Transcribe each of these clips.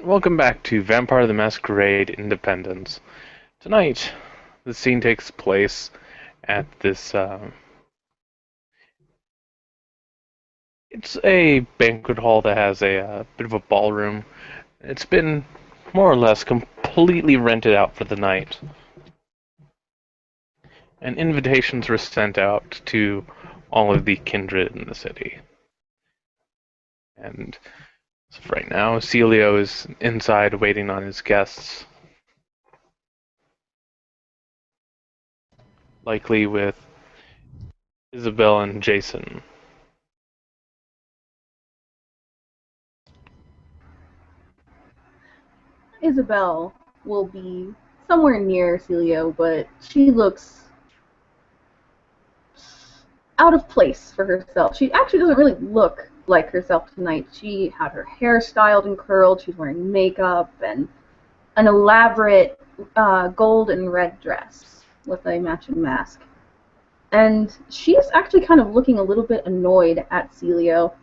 Welcome back to Vampire the Masquerade Independence. Tonight, the scene takes place at this. It's a banquet hall that has a bit of a ballroom. It's been more or less completely rented out for the night. And invitations were sent out to all of the kindred in the city. And so right now, Celio is inside waiting on his guests, likely with Isabel and Jason. Isabel will be somewhere near Celio, but she looks out of place for herself. She actually doesn't really look like herself tonight. She had her hair styled and curled. She's wearing makeup and an elaborate gold and red dress with a matching mask. And she's actually kind of looking a little bit annoyed at Celio.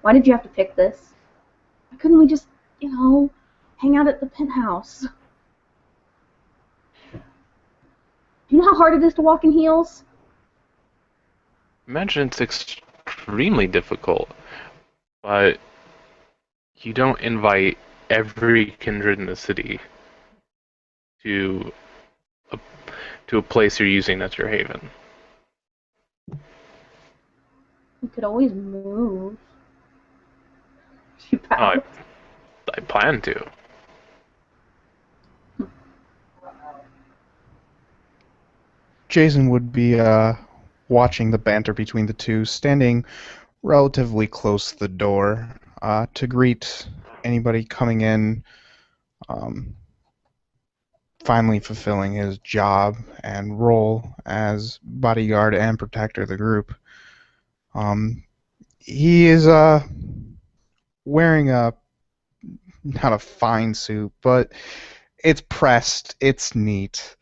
Why did you have to pick this? Why couldn't we just, hang out at the penthouse? Do you know how hard it is to walk in heels? Imagine it's extremely difficult, but you don't invite every kindred in the city to a, to a place you're using as your haven. We could always move. She Oh, I, pouts. I plan to. Jason would be watching the banter between the two, standing relatively close to the door to greet anybody coming in, um, finally fulfilling his job and role as bodyguard and protector of the group. Um, he is wearing a not a fine suit, but it's pressed, it's neat.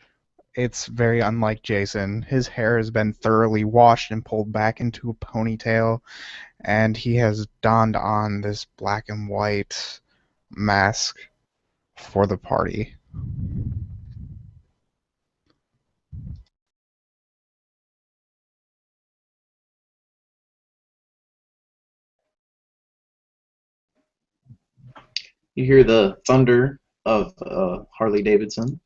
It's very unlike Jason. His hair has been thoroughly washed and pulled back into a ponytail, and he has donned on this black and white mask for the party. You hear the thunder of Harley Davidson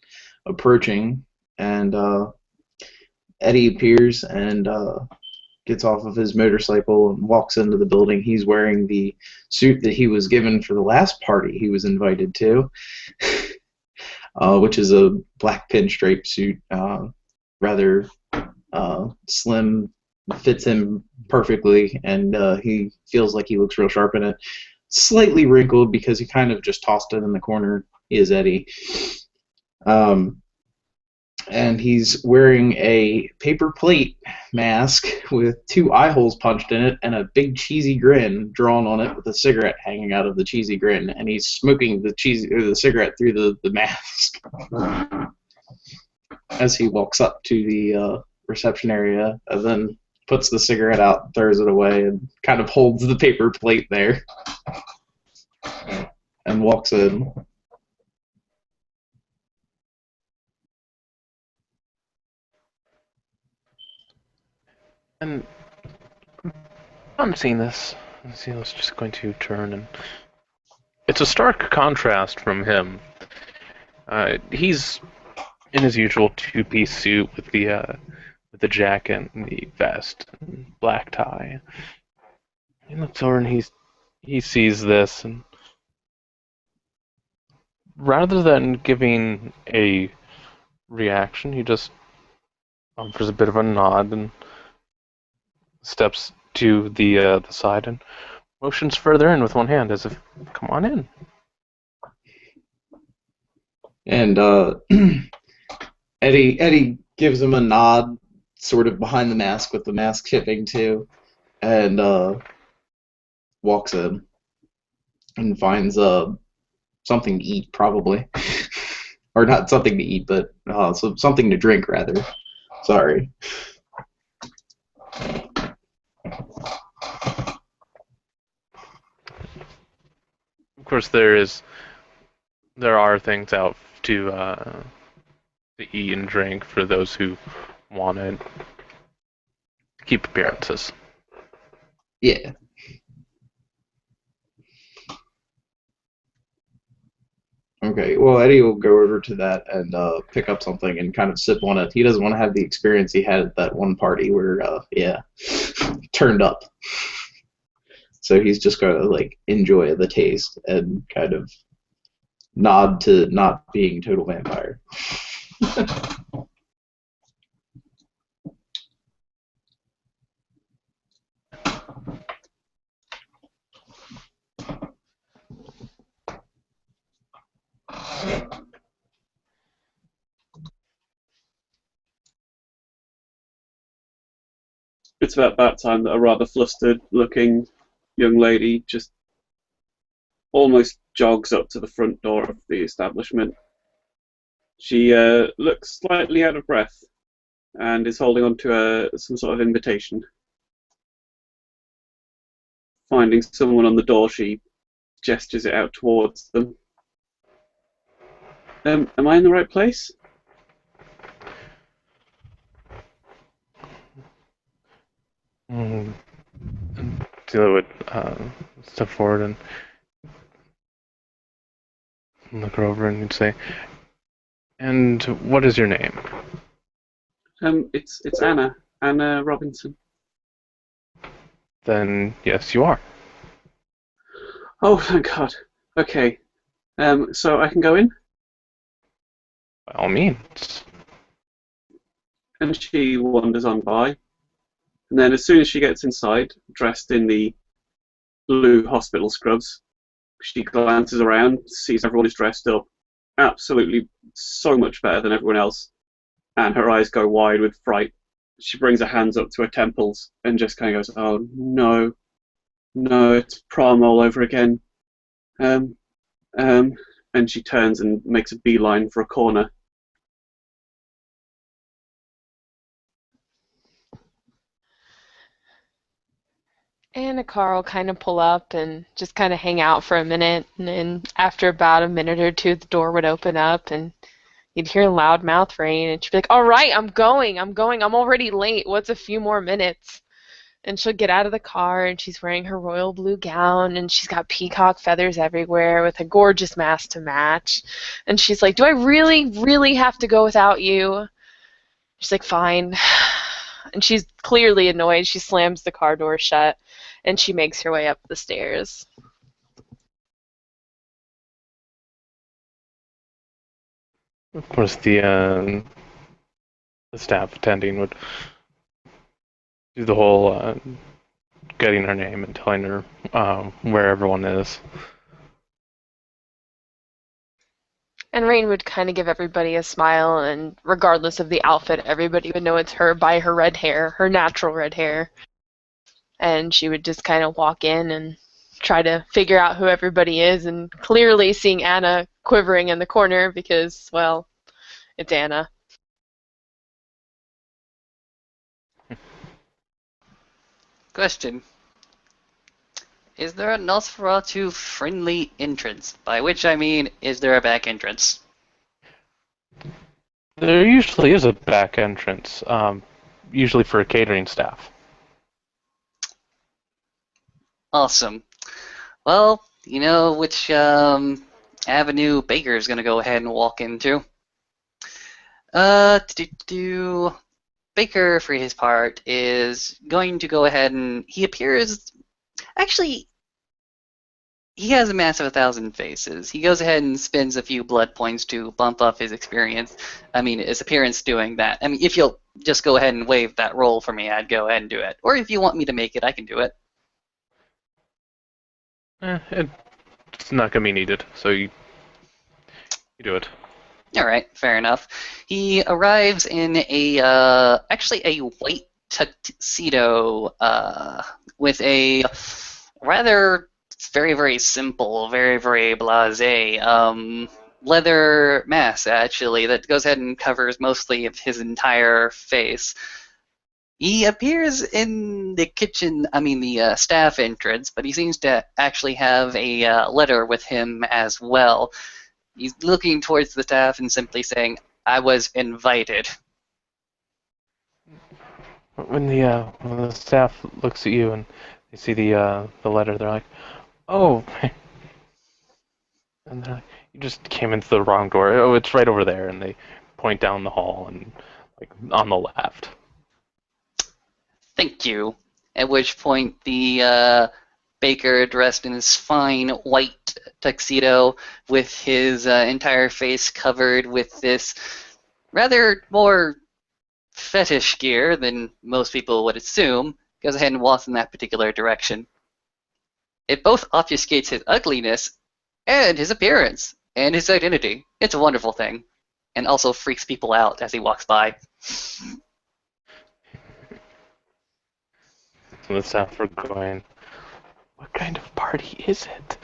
approaching, and Eddie appears and gets off of his motorcycle and walks into the building. He's wearing the suit that he was given for the last party he was invited to, which is a black pinstripe suit, rather slim, fits him perfectly, and he feels like he looks real sharp in it. Slightly wrinkled because he kind of just tossed it in the corner. He is Eddie. Um, and he's wearing a paper plate mask with two eye holes punched in it and a big cheesy grin drawn on it with a cigarette hanging out of the cheesy grin, and he's smoking the cigarette through the mask as he walks up to the reception area, and then puts the cigarette out, throws it away, and kind of holds the paper plate there and walks in. And I'm seeing this. Zeal's just going to turn, and it's a stark contrast from him. He's in his usual two-piece suit with the jacket and the vest and black tie. He looks over and he sees this, and rather than giving a reaction, he just offers a bit of a nod and steps to the side and motions further in with one hand as if, "Come on in." And Eddie gives him a nod, sort of behind the mask with the mask tipping too, and walks in and finds something to eat, probably, or not something to eat, but something to drink rather. Sorry. course, there are things out to eat and drink for those who want to keep appearances. Yeah. Okay, well, Eddie will go over to that and pick up something and kind of sip on it. He doesn't want to have the experience he had at that one party where, turned up. So he's just going to, like, enjoy the taste and kind of nod to not being total vampire. It's about that time that a rather flustered-looking young lady just almost jogs up to the front door of the establishment. She looks slightly out of breath and is holding on to some sort of invitation. Finding someone on the door, she gestures it out towards them. Am I in the right place? And Tila would step forward and look her over and you'd say, "And what is your name?" It's Anna Robinson. Then yes, you are. Oh, thank God. Okay. So I can go in? By all means. And she wanders on by. And then as soon as she gets inside, dressed in the blue hospital scrubs, she glances around, sees everyone is dressed up absolutely so much better than everyone else, and her eyes go wide with fright. She brings her hands up to her temples and just kind of goes, "Oh, no. No, it's prom all over again." And she turns and makes a beeline for a corner. Anna Carl kind of pull up and just kind of hang out for a minute, and then after about a minute or two, the door would open up, and you'd hear loudmouth Rain, and she'd be like, "All right, I'm going, I'm already late. What's a few more minutes?" And she'll get out of the car, and she's wearing her royal blue gown, and she's got peacock feathers everywhere with a gorgeous mask to match. And she's like, "Do I really, really have to go without you?" She's like, "Fine." And she's clearly annoyed. She slams the car door shut, and she makes her way up the stairs. Of course, the staff attending would do the whole getting her name and telling her where everyone is. And Rain would kind of give everybody a smile, and regardless of the outfit, everybody would know it's her by her red hair, her natural red hair. And she would just kind of walk in and try to figure out who everybody is, and clearly seeing Anna quivering in the corner because, well, it's Anna. Question. Is there a Nosferatu friendly entrance? By which I mean, is there a back entrance? There usually is a back entrance, usually for catering staff. Awesome. Well, you know which avenue Baker's gonna go ahead and walk into. Baker, for his part, is going to go ahead and he appears. Actually, he has a mass of 1,000 faces. He goes ahead and spends a few blood points to bump up his experience. I mean, his appearance doing that. I mean, if you'll just go ahead and waive that roll for me, I'd go ahead and do it. Or if you want me to make it, I can do it. It's not going to be needed, so you do it. All right, fair enough. He arrives in actually a white tuxedo with a rather very, very simple, very, very blasé leather mask, actually, that goes ahead and covers mostly of his entire face. He appears in the kitchen, the staff entrance, but he seems to actually have a letter with him as well. He's looking towards the staff and simply saying, "I was invited." When the staff looks at you and they see the letter, they're like, "Oh," and they're like, "You just came into the wrong door. Oh, it's right over there." And they point down the hall and like on the left. "Thank you." At which point the baker, dressed in his fine white tuxedo with his entire face covered with this rather more fetish gear than most people would assume, goes ahead and walks in that particular direction. It both obfuscates his ugliness and his appearance and his identity. It's a wonderful thing. And also freaks people out as he walks by. So the staff are going, "What kind of party is it?"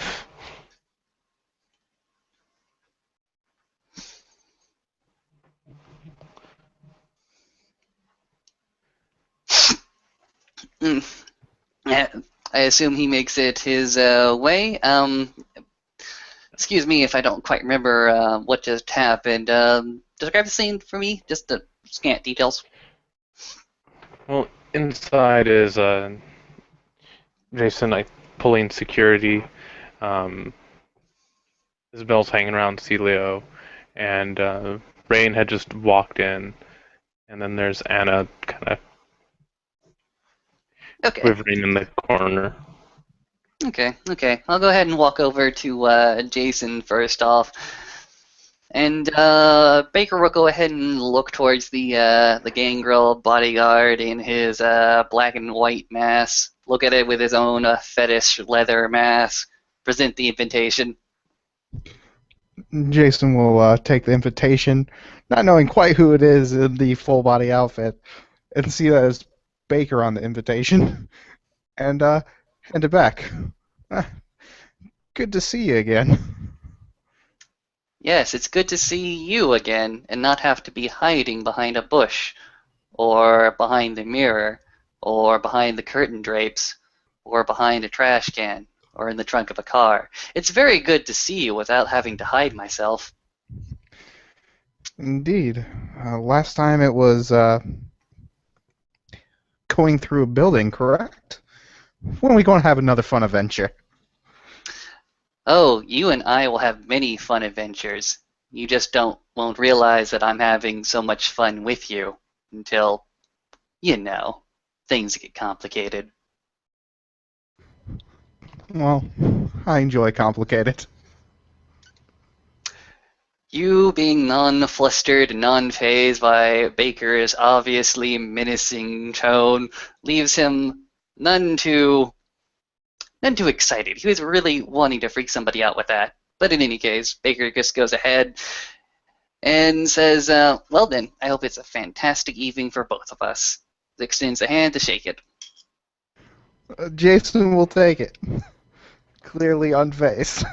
I assume he makes it his way. Excuse me if I don't quite remember what just happened. Describe the scene for me, just the scant details. Well, inside is Jason pulling security. Isabel's hanging around Celio, and Rain had just walked in, and then there's Anna kind of Okay. quivering in the corner. Okay. I'll go ahead and walk over to Jason first off. And Baker will go ahead and look towards the gangrel bodyguard in his black and white mask. Look at it with his own fetish leather mask. Present the invitation. Jason will take the invitation, not knowing quite who it is in the full body outfit, and see that it's Baker on the invitation, and hand it back. Good to see you again. Yes, it's good to see you again and not have to be hiding behind a bush, or behind the mirror, or behind the curtain drapes, or behind a trash can, or in the trunk of a car. It's very good to see you without having to hide myself. Indeed. Last time it was going through a building, correct? When are we going to have another fun adventure? Oh, you and I will have many fun adventures. You just won't realize that I'm having so much fun with you until, things get complicated. Well, I enjoy complicated. You being non-flustered and non-fazed by Baker's obviously menacing tone leaves him none too excited. He was really wanting to freak somebody out with that. But in any case, Baker just goes ahead and says, well then, I hope it's a fantastic evening for both of us. Extends a hand to shake it. Jason will take it. Clearly unfazed.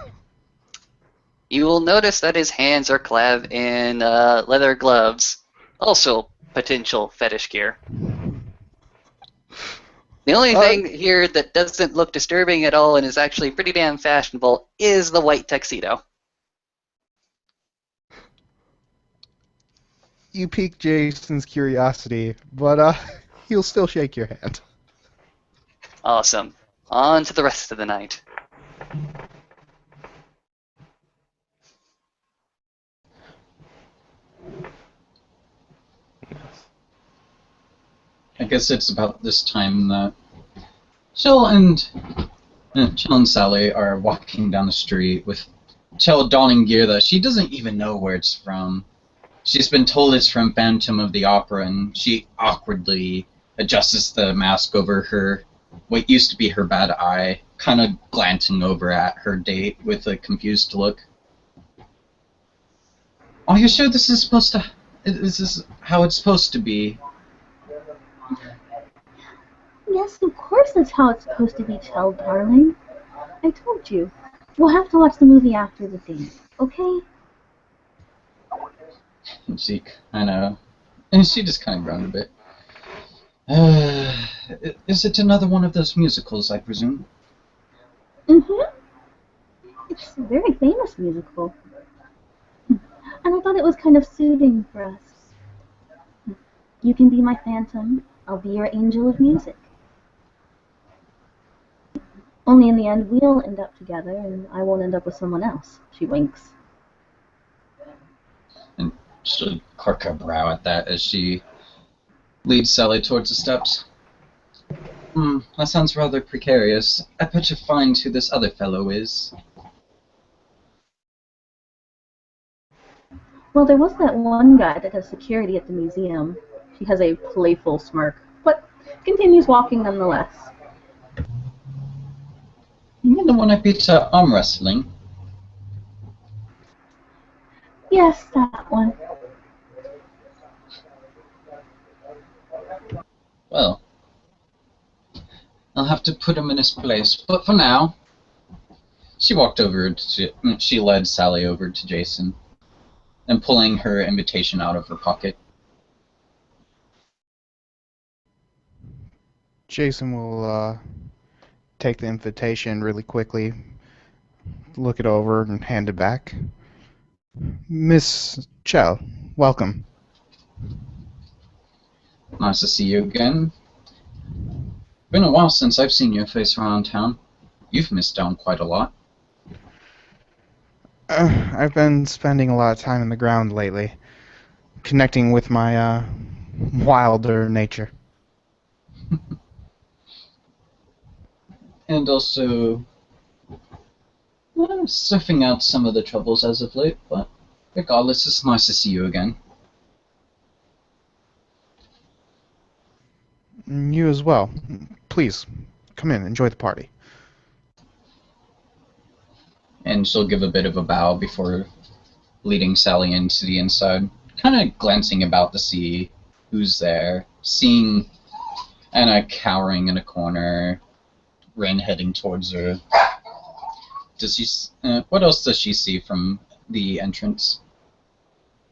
You will notice that his hands are clad in leather gloves, also potential fetish gear. The only thing here that doesn't look disturbing at all and is actually pretty damn fashionable is the white tuxedo. You pique Jason's curiosity, but he'll still shake your hand. Awesome. On to the rest of the night. I guess it's about this time that Chell and Sally are walking down the street with Chell donning gear that she doesn't even know where it's from. She's been told it's from Phantom of the Opera, and she awkwardly adjusts the mask over her, what used to be her bad eye, kind of glancing over at her date with a confused look. Are you sure this is how it's supposed to be? Yes, of course that's how it's supposed to be, Chell, darling. I told you. We'll have to watch the movie after the date, okay? And she just kind of groaned a bit. Is it another one of those musicals, I presume? Mm-hmm. It's a very famous musical. And I thought it was kind of suiting for us. You can be my phantom, I'll be your angel of music. Only in the end we'll end up together and I won't end up with someone else. She winks. And she'll cork her brow at that as she leads Sally towards the steps. That sounds rather precarious. I bet you find who this other fellow is. Well, there was that one guy that does security at the museum. She has a playful smirk, but continues walking nonetheless. You mean the one I beat to arm wrestling? Yes, that one. Well, I'll have to put him in his place. But for now, she led Sally over to Jason, and pulling her invitation out of her pocket. Jason will take the invitation really quickly, look it over, and hand it back. Miss Chell, welcome. Nice to see you again. Been a while since I've seen your face around town. You've missed down quite a lot. I've been spending a lot of time in the ground lately, connecting with my wilder nature. And also, surfing out some of the troubles as of late, but regardless, it's nice to see you again. You as well. Please, come in, enjoy the party. And she'll give a bit of a bow before leading Sally into the inside, kind of glancing about to see who's there, seeing Anna cowering in a corner, Rain heading towards her. What else does she see from the entrance?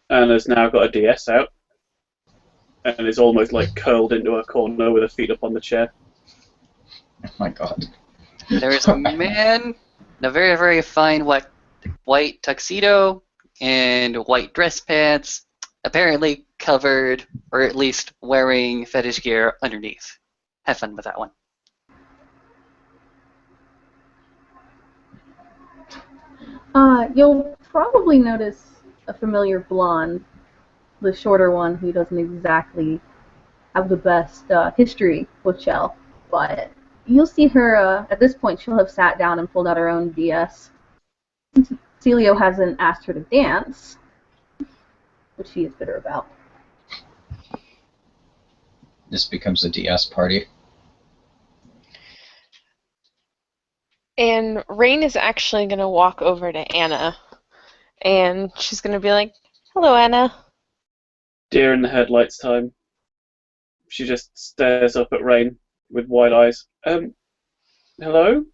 Anna's now got a DS out and is almost like curled into a corner with her feet up on the chair. Oh my god. There's a man in a very, very fine white tuxedo and white dress pants, apparently covered, or at least wearing fetish gear underneath. Have fun with that one. You'll probably notice a familiar blonde, the shorter one who doesn't exactly have the best history with Chell, but you'll see her, at this point she'll have sat down and pulled out her own DS. Celio hasn't asked her to dance, which she is bitter about. This becomes a DS party. And Rain is actually going to walk over to Anna, and she's going to be like, "Hello, Anna." Deer in the headlights time. She just stares up at Rain with wide eyes. Hello?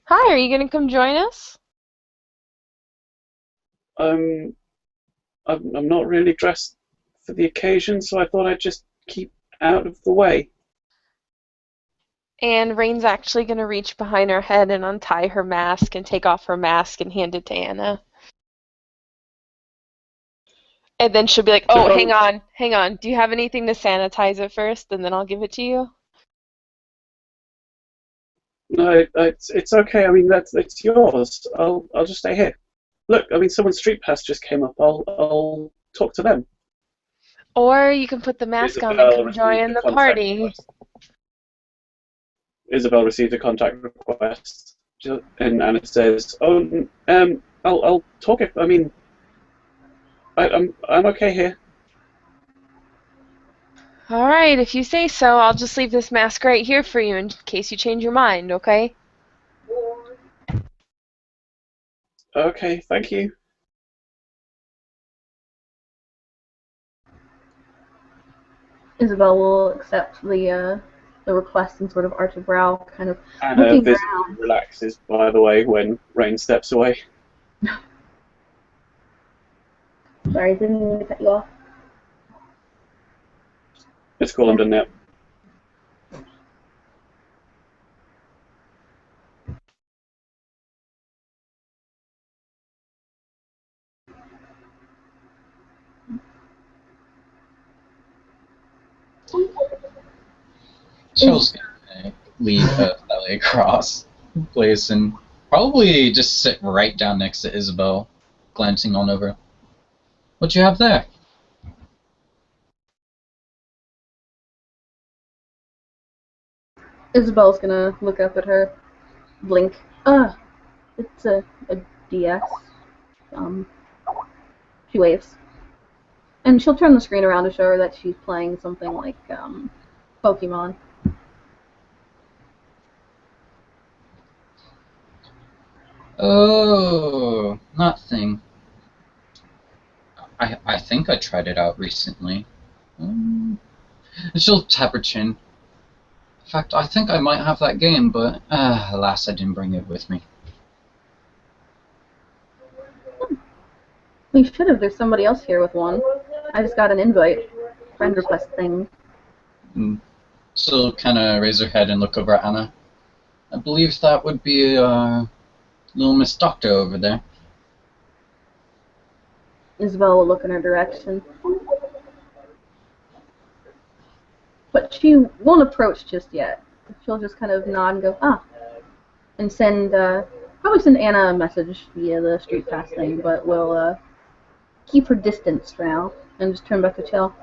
Hi, are you going to come join us? I'm not really dressed for the occasion, so I thought I'd just keep out of the way. And Rain's actually going to reach behind her head and untie her mask and take off her mask and hand it to Anna. And then she'll be like, "Oh, hang on. Do you have anything to sanitize it first, and then I'll give it to you?" No, it's okay. I mean, it's yours. I'll just stay here. Look, I mean, someone's street pass just came up. I'll talk to them. Or you can put the mask on and come join the party. Isabel received a contact request, and Anna says, "Oh, I'll talk it. I mean, I'm okay here." All right, if you say so, I'll just leave this mask right here for you in case you change your mind, okay? Okay, thank you. Isabel will accept the request and sort of arch a brow, kind of Anna looking visibly around. relaxes, by the way, when Rain steps away. Sorry, didn't mean to cut you off. It's cool, I'm done now. Shell's gonna lead Sally across the place and probably just sit right down next to Isabel, glancing on over. What you have there? Isabel's gonna look up at her, blink. It's a DS. She waves. And she'll turn the screen around to show her that she's playing something like, Pokemon. Oh, nothing. I think I tried it out recently. She'll tap her chin. In fact, I think I might have that game, but alas, I didn't bring it with me. We should have. There's somebody else here with one. I just got an invite. Friend request thing. She'll kind of raise her head and look over at Anna. I believe that would be little Miss Doctor over there. Isabel will look in her direction. But she won't approach just yet. She'll just kind of nod and go, and send, probably send Anna a message via the street pass thing, but we'll, keep her distance for now, and just turn back to Chell.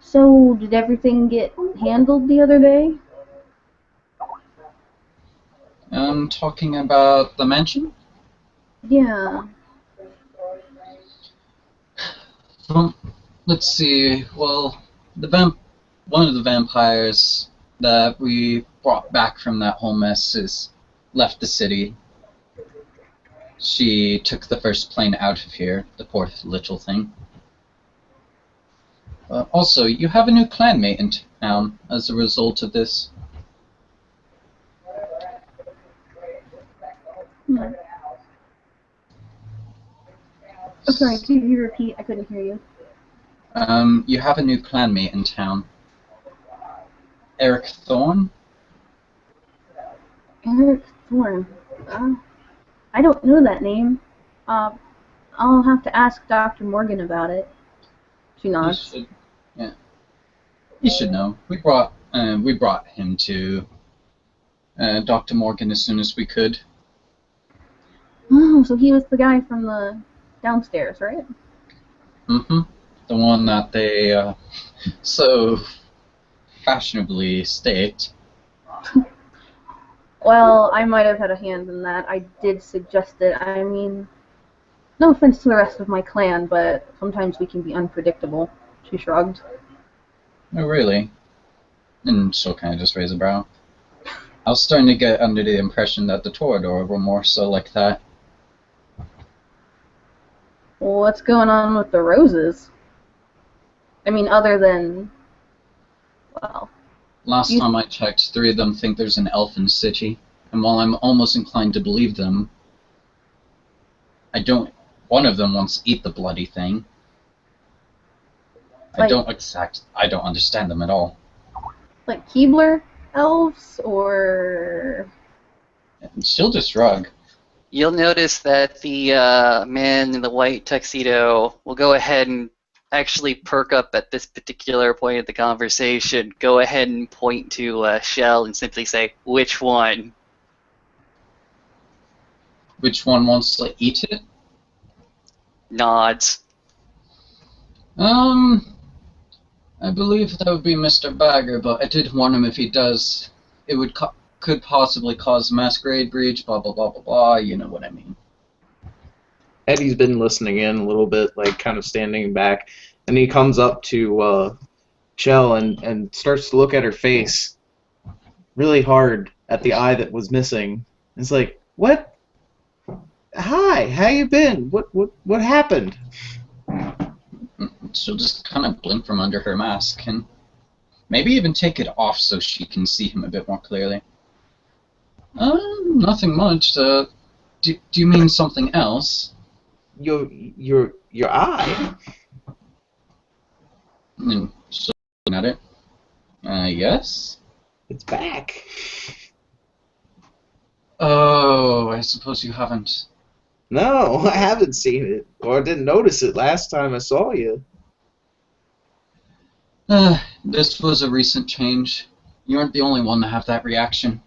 So, did everything get handled the other day? Talking about the mansion? Yeah. Well, let's see. Well, one of the vampires that we brought back from that whole mess has left the city. She took the first plane out of here, the poor little thing. Also, you have a new clanmate in town as a result of this. I'm sorry, could you repeat? I couldn't hear you. You have a new clanmate in town. Eric Thorne? Eric Thorne. I don't know that name. I'll have to ask Dr. Morgan about it. She nods. You should know. We brought him to Dr. Morgan as soon as we could. Oh, so he was the guy from the downstairs, right? Mm-hmm. The one that they so fashionably staked. Well, I might have had a hand in that. I did suggest it. I mean, no offense to the rest of my clan, but sometimes we can be unpredictable. She shrugged. Oh, really? And she'll kind of just raise a brow. I was starting to get under the impression that the Torador were more so like that. What's going on with the roses? I mean, other than, well... Last time I checked, 3 of them think there's an elf in the city, and while I'm almost inclined to believe them, one of them wants to eat the bloody thing. I don't understand them at all. Like Keebler elves, or... She'll just shrug. You'll notice that the man in the white tuxedo will go ahead and actually perk up at this particular point of the conversation. Go ahead and point to Shell and simply say, "Which one?" Which one wants to eat it? Nods. I believe that would be Mr. Bagger, but I did warn him if he does, it could possibly cause a Masquerade breach, blah, blah, blah, blah, blah, you know what I mean. Eddie's been listening in a little bit, like kind of standing back, and he comes up to Shell and starts to look at her face really hard at the eye that was missing. It's like, what? Hi, how you been? What happened? She'll just kind of blink from under her mask and maybe even take it off so she can see him a bit more clearly. Nothing much. Do you mean something else? Your eye? And she'll look at it. Yes? It's back. Oh, I suppose you haven't. No, I haven't seen it, or didn't notice it last time I saw you. This was a recent change. You aren't the only one to have that reaction.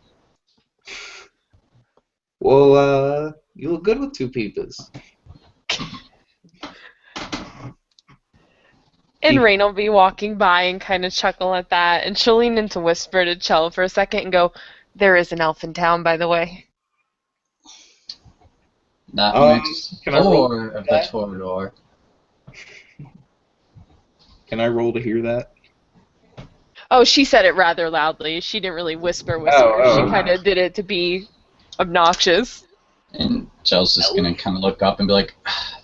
Well, you look good with two peepers. And Rain will be walking by and kind of chuckle at that, and she'll lean into whisper to Chell for a second and go, "There is an elf in town, by the way." That makes Can I roll 4 of the that? Torador. Can I roll to hear that? Oh, she said it rather loudly. She didn't really whisper. Oh. She kind of did it to be obnoxious. And Chell's just gonna kind of look up and be like,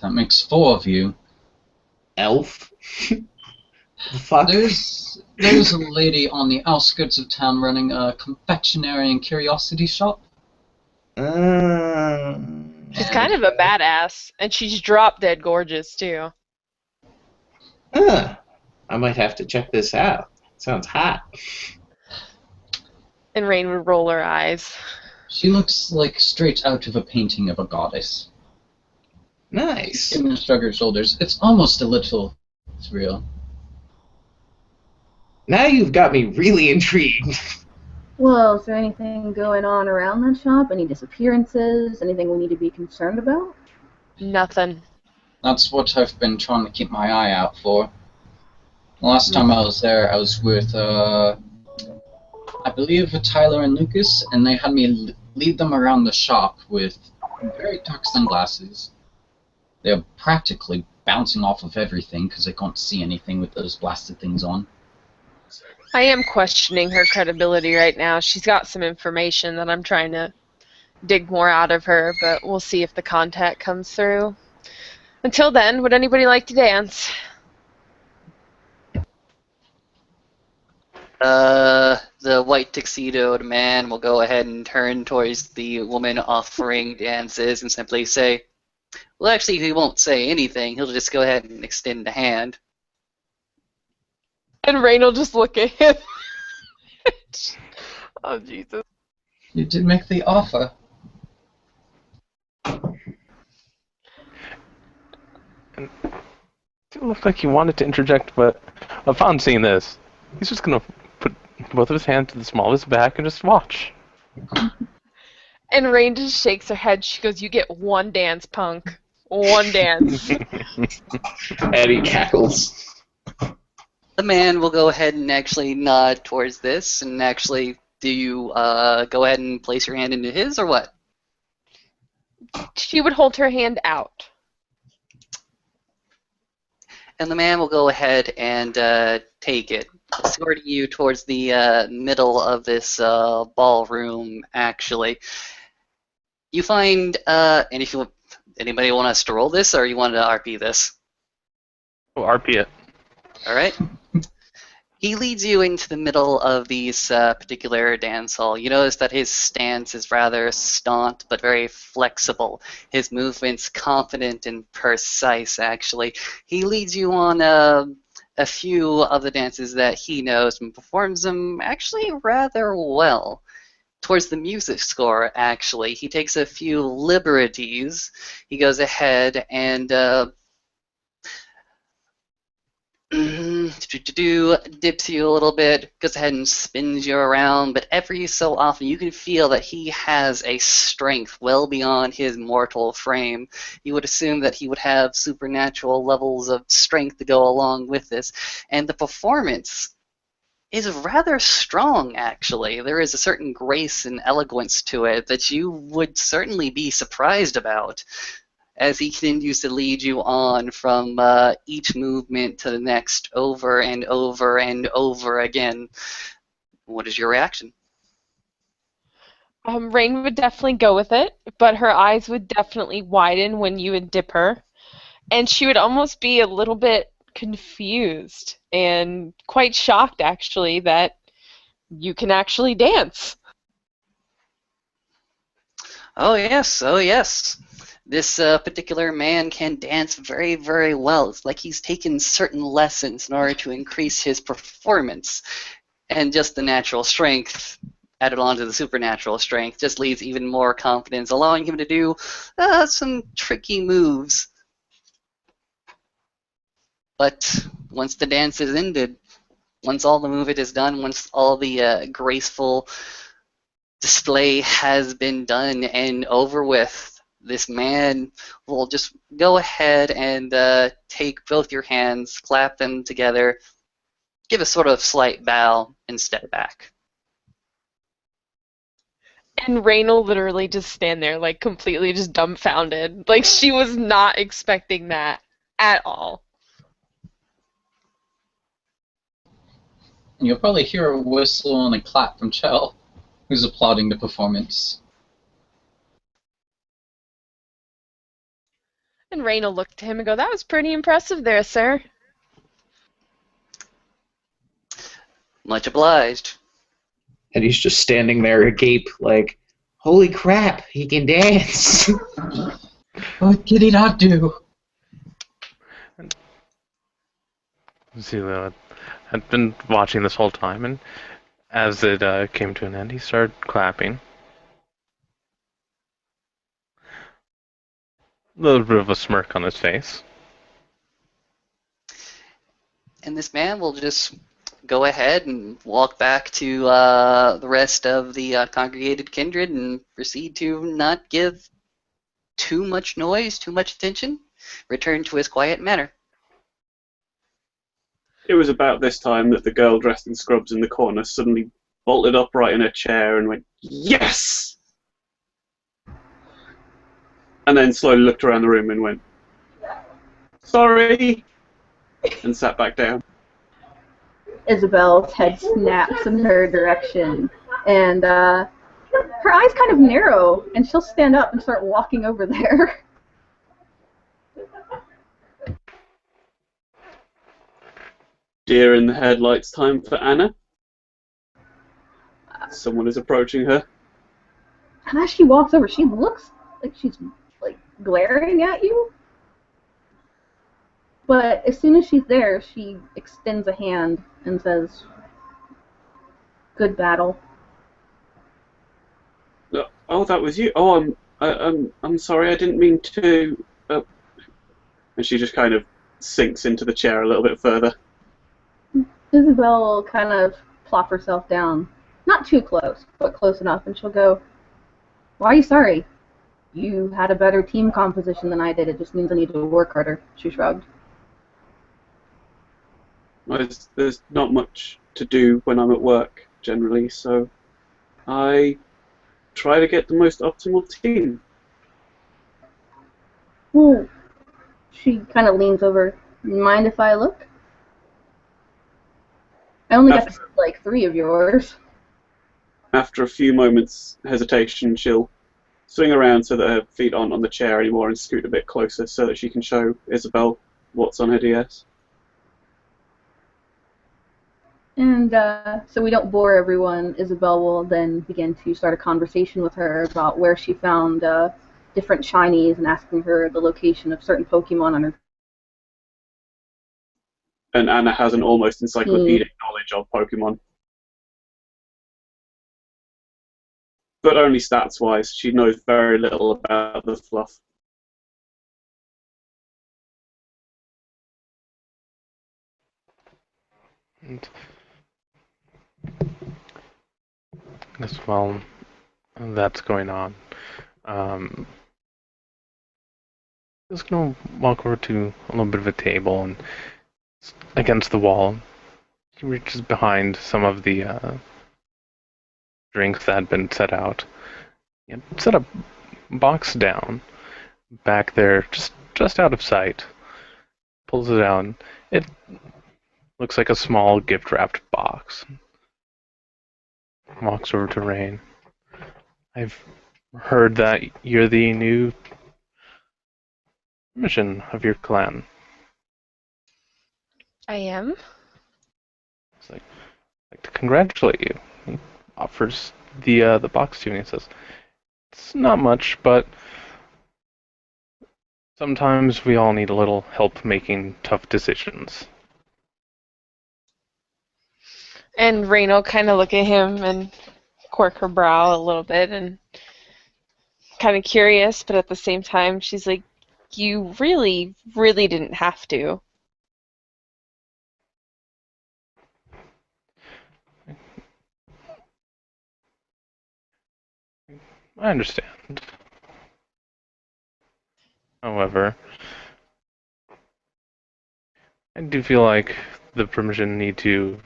that makes 4 of you. Elf? The fuck? There's a lady on the outskirts of town running a confectionery and curiosity shop. She's kind of a badass, and she's drop dead gorgeous too. I might have to check this out. Sounds hot. And Rain would roll her eyes. She looks like straight out of a painting of a goddess. Nice. And shrug her shoulders. It's almost a little surreal. Now you've got me really intrigued. Well, is there anything going on around that shop? Any disappearances? Anything we need to be concerned about? Nothing. That's what I've been trying to keep my eye out for. The last time I was there, I was with, I believe, Tyler and Lucas, and they had me lead them around the shop with very dark sunglasses. They're practically bouncing off of everything because they can't see anything with those blasted things on. I am questioning her credibility right now. She's got some information that I'm trying to dig more out of her, but we'll see if the contact comes through. Until then, would anybody like to dance? The white tuxedoed man will go ahead and turn towards the woman offering dances and simply say, well, actually, he won't say anything. He'll just go ahead and extend a hand. And Rain will just look at him. Oh, Jesus. You did make the offer. It looked like he wanted to interject, but upon seeing this, he's just gonna put both of his hands to the small of his back and just watch. And Rain just shakes her head. She goes, "You get one dance, punk. One dance." And he cackles. The man will go ahead and actually nod towards this, and actually, do you go ahead and place your hand into his, or what? She would hold her hand out. And the man will go ahead and take it, escorting you towards the middle of this ballroom, actually. You find, and if you anybody want us to roll this, or you want to RP this? Oh, RP it. All right. He leads you into the middle of this particular dance hall. You notice that his stance is rather staunch but very flexible. His movements confident and precise, actually. He leads you on a few of the dances that he knows and performs them actually rather well. Towards the music score, actually, he takes a few liberties. He goes ahead and dips you a little bit, goes ahead and spins you around, but every so often you can feel that he has a strength well beyond his mortal frame. You would assume that he would have supernatural levels of strength to go along with this, and the performance is rather strong, actually. There is a certain grace and eloquence to it that you would certainly be surprised about, as he continues to lead you on from each movement to the next over and over and over again. What is your reaction? Rain would definitely go with it, but her eyes would definitely widen when you would dip her. And she would almost be a little bit confused and quite shocked, actually, that you can actually dance. Oh, yes, oh, yes. This particular man can dance very, very well. It's like he's taken certain lessons in order to increase his performance. And just the natural strength added on to the supernatural strength just leaves even more confidence, allowing him to do some tricky moves. But once the dance is ended, once all the movement is done, once all the graceful display has been done and over with, this man will just go ahead and take both your hands, clap them together, give a sort of slight bow, and step back. And Rain will literally just stand there, like, completely just dumbfounded. Like, she was not expecting that at all. And you'll probably hear a whistle and a clap from Chell, who's applauding the performance. And Rain will look to him and go, "That was pretty impressive there, sir." Much obliged. And he's just standing there agape, like, holy crap, he can dance. What did he not do? Zila had been watching this whole time, and as it came to an end, he started clapping. A little bit of a smirk on his face. And this man will just go ahead and walk back to the rest of the congregated kindred and proceed to not give too much noise, too much attention, return to his quiet manner. It was about this time that the girl dressed in scrubs in the corner suddenly bolted upright in her chair and went, "Yes!" And then slowly looked around the room and went, "Sorry," and sat back down. Isabel's head snaps in her direction, and her eyes kind of narrow, and she'll stand up and start walking over there. Deer in the headlights time for Anna. Someone is approaching her. And as she walks over, she looks like she's like glaring at you. But as soon as she's there, she extends a hand and says, "Good battle." Oh, that was you. Oh, I'm sorry. I didn't mean to. And she just kind of sinks into the chair a little bit further. Isabel will kind of plop herself down. Not too close, but close enough, and she'll go, "Why are you sorry? You had a better team composition than I did. It just means I need to work harder." She shrugged. There's not much to do when I'm at work, generally, so I try to get the most optimal team. Well, she kind of leans over. "Mind if I look? I only got to see like 3 of yours." After a few moments' hesitation, she'll swing around so that her feet aren't on the chair anymore and scoot a bit closer so that she can show Isabel what's on her DS. And so we don't bore everyone, Isabel will then begin to start a conversation with her about where she found different shinies and asking her the location of certain Pokemon on her. And Anna has an almost encyclopedic knowledge of Pokemon. But only stats-wise. She knows very little about the fluff. And as well, that's going on. Just gonna walk over to a little bit of a table and against the wall. He reaches behind some of the drinks that had been set out. And set a box down back there, just out of sight. Pulls it out. It looks like a small gift-wrapped box. Walks over to Rain. "I've heard that you're the new mission of your clan." I am. It's like, "I'd like to congratulate you." He offers the box to you and he says, "It's not much, but sometimes we all need a little help making tough decisions." And Rain will kind of look at him and quirk her brow a little bit and kind of curious, but at the same time, she's like, you really, really didn't have to. I understand. However, I do feel like the permission need to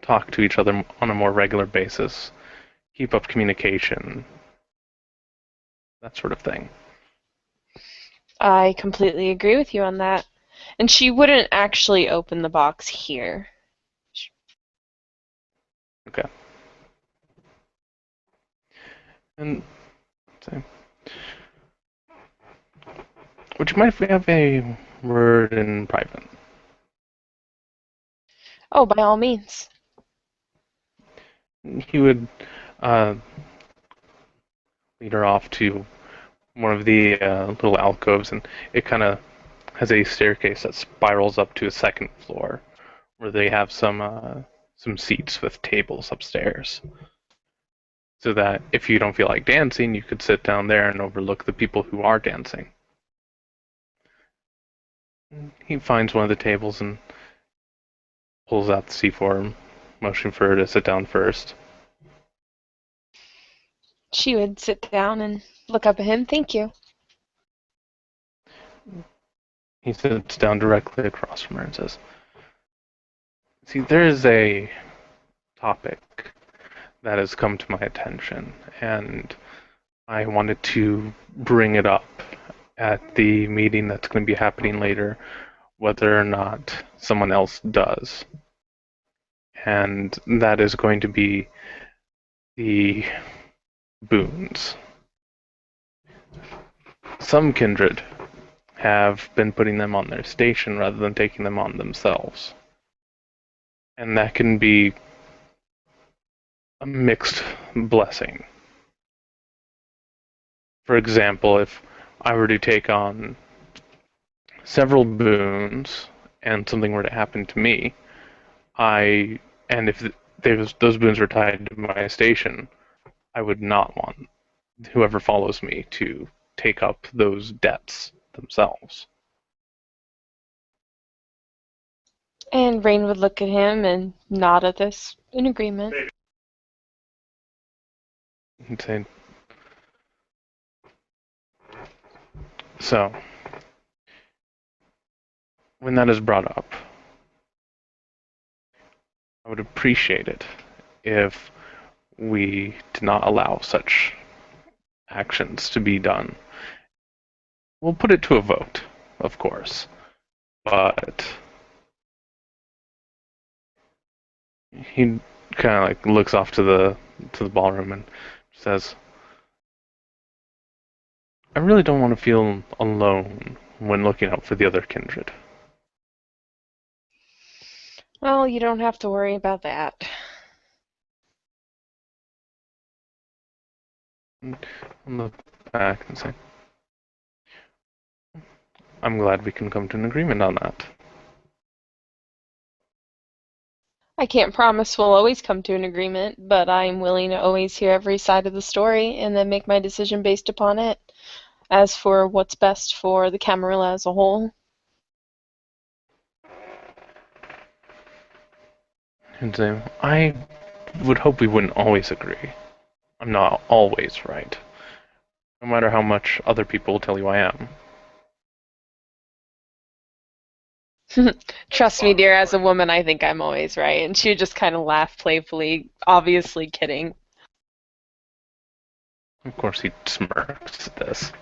talk to each other on a more regular basis, keep up communication, that sort of thing. I completely agree with you on that. And she wouldn't actually open the box here. Okay. And so, would you mind if we have a word in private? Oh, by all means. He would lead her off to one of the little alcoves, and it kind of has a staircase that spirals up to a second floor, where they have some seats with tables upstairs, so that if you don't feel like dancing, you could sit down there and overlook the people who are dancing. He finds one of the tables and pulls out the seat for him, motioning for her to sit down first. She would sit down and look up at him. Thank you. He sits down directly across from her and says, "See, there is a topic that has come to my attention, and I wanted to bring it up at the meeting that's going to be happening later, whether or not someone else does. And that is going to be the boons. Some kindred have been putting them on their station rather than taking them on themselves. And that can be a mixed blessing. For example, if I were to take on several boons and something were to happen to me, and if those boons were tied to my station, I would not want whoever follows me to take up those debts themselves." And Rain would look at him and nod at this in agreement. And say, "So, when that is brought up, I would appreciate it if we did not allow such actions to be done. We'll put it to a vote, of course, but..." He kind of like looks off to the ballroom and says, "I really don't want to feel alone when looking out for the other kindred." Well, you don't have to worry about that. And I'll look back and say, "I'm glad we can come to an agreement on that." I can't promise we'll always come to an agreement, but I'm willing to always hear every side of the story and then make my decision based upon it. As for what's best for the Camarilla as a whole, And say, "I would hope we wouldn't always agree. I'm not always right, no matter how much other people tell you I am." trust me, dear, as a woman, I think I'm always right. And she would just kind of laugh playfully, obviously kidding. Of course, he smirks at this.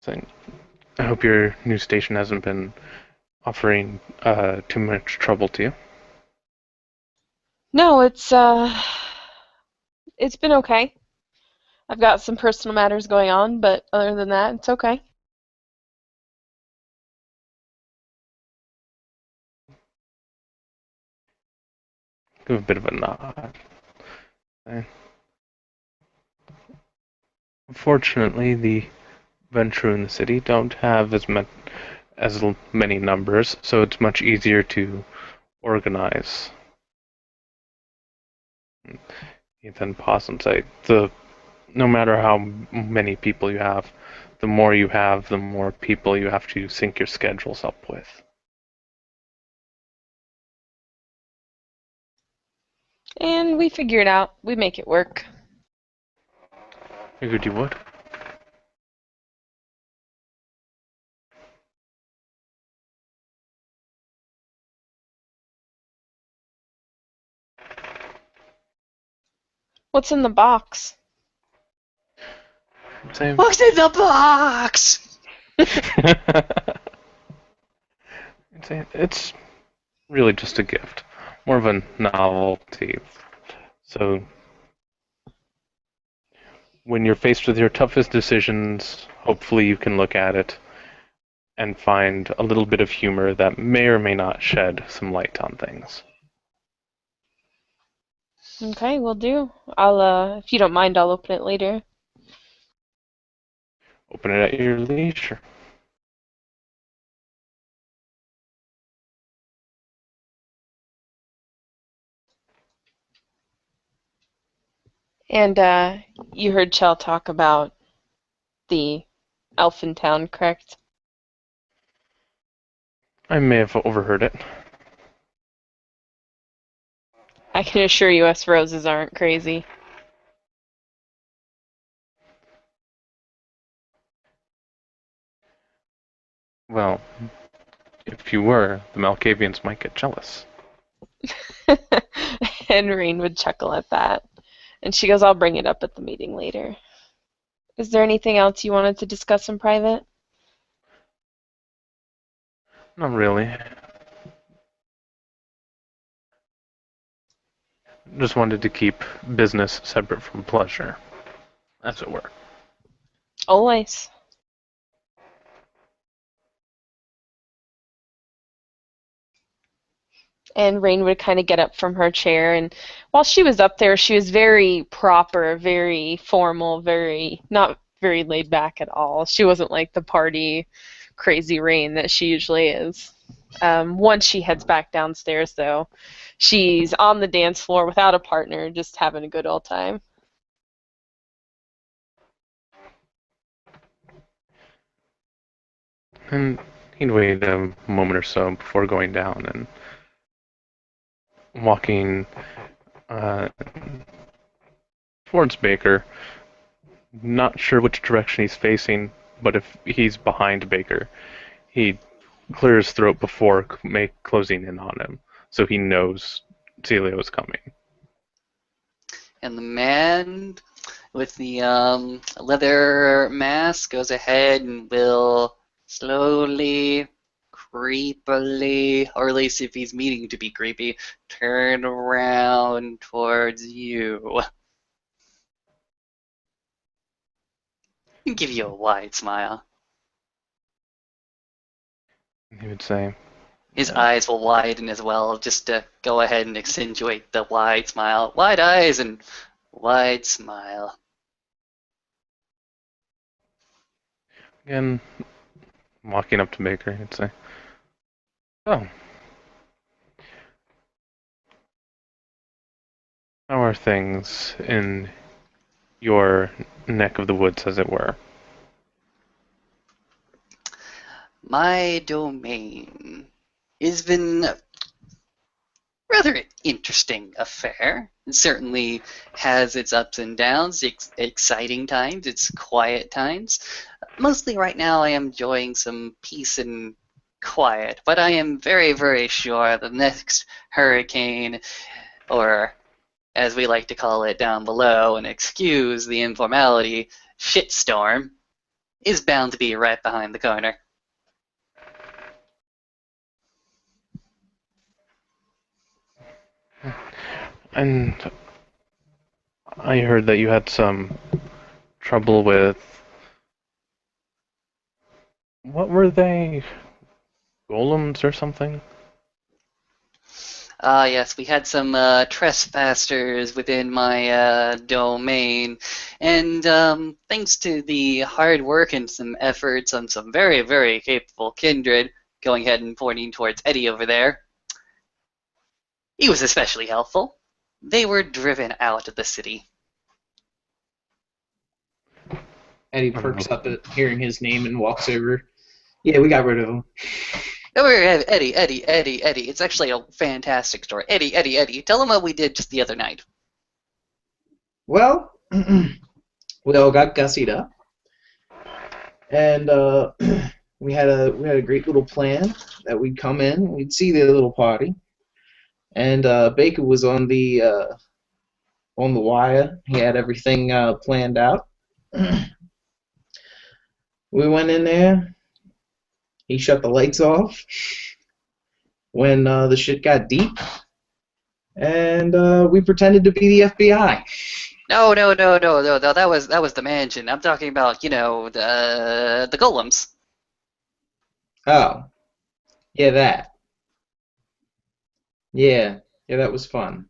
Saying, "I hope your new station hasn't been offering too much trouble to you." No, it's been okay. I've got some personal matters going on, but other than that, it's okay. Give a bit of a nod. Unfortunately, the venture in the city don't have as many numbers, so it's much easier to organize. He then pause and say, no matter how many people you have, the more you have, the more people you have to sync your schedules up with. And we figure it out. We make it work. Figured you would. What's in the box? Same. What's in the box? It's really just a gift, more of a novelty. So when you're faced with your toughest decisions, hopefully you can look at it and find a little bit of humor that may or may not shed some light on things. Okay, will do. If you don't mind, I'll open it later. Open it at your leisure. And you heard Chell talk about the Elfin Town, correct? I may have overheard it. I can assure you us roses aren't crazy. Well, if you were, the Malkavians might get jealous. And Rain would chuckle at that. And she goes, I'll bring it up at the meeting later. Is there anything else you wanted to discuss in private? Not really. Just wanted to keep business separate from pleasure, as it were. Always. And Rain would kind of get up from her chair, and while she was up there, she was very proper, very formal, not very laid back at all. She wasn't like the party, crazy Rain that she usually is. Once she heads back downstairs, though, she's on the dance floor without a partner, just having a good old time. And he'd wait a moment or so before going down and walking towards Baker. Not sure which direction he's facing, but if he's behind Baker, he clears his throat before closing in on him, so he knows Celio is coming. And the man with the leather mask goes ahead and will slowly, creepily, or at least if he's meaning to be creepy, turn around towards you. And give you a wide smile. He would say, His eyes will widen as well, just to go ahead and accentuate the wide smile. Wide eyes and wide smile. again, walking up to Baker, he'd say, "Oh, how are things in your neck of the woods, as it were?" My domain has been a rather interesting affair. It certainly has its ups and downs, exciting times, its quiet times. Mostly right now I am enjoying some peace and quiet, but I am very, very sure the next hurricane, or as we like to call it down below, and excuse the informality, shitstorm, is bound to be right behind the corner. And I heard that you had some trouble with, what were they? Golems or something? Ah, yes, we had some trespassers within my domain, and thanks to the hard work and some efforts on some very, very capable kindred, going ahead and pointing towards Eddie over there, he was especially helpful. They were driven out of the city. Eddie perks up at hearing his name and walks over. Yeah, we got rid of him. Come here, Eddie. It's actually a fantastic story. Eddie. Tell them what we did just the other night. Well, we all got gussied up, and we had a great little plan that we'd come in, we'd see the little party, and Baker was on the wire. He had everything planned out. We went in there. He shut the lights off when the shit got deep, and we pretended to be the FBI. No. That was the mansion. I'm talking about, the golems. Oh, yeah, that. Yeah, that was fun.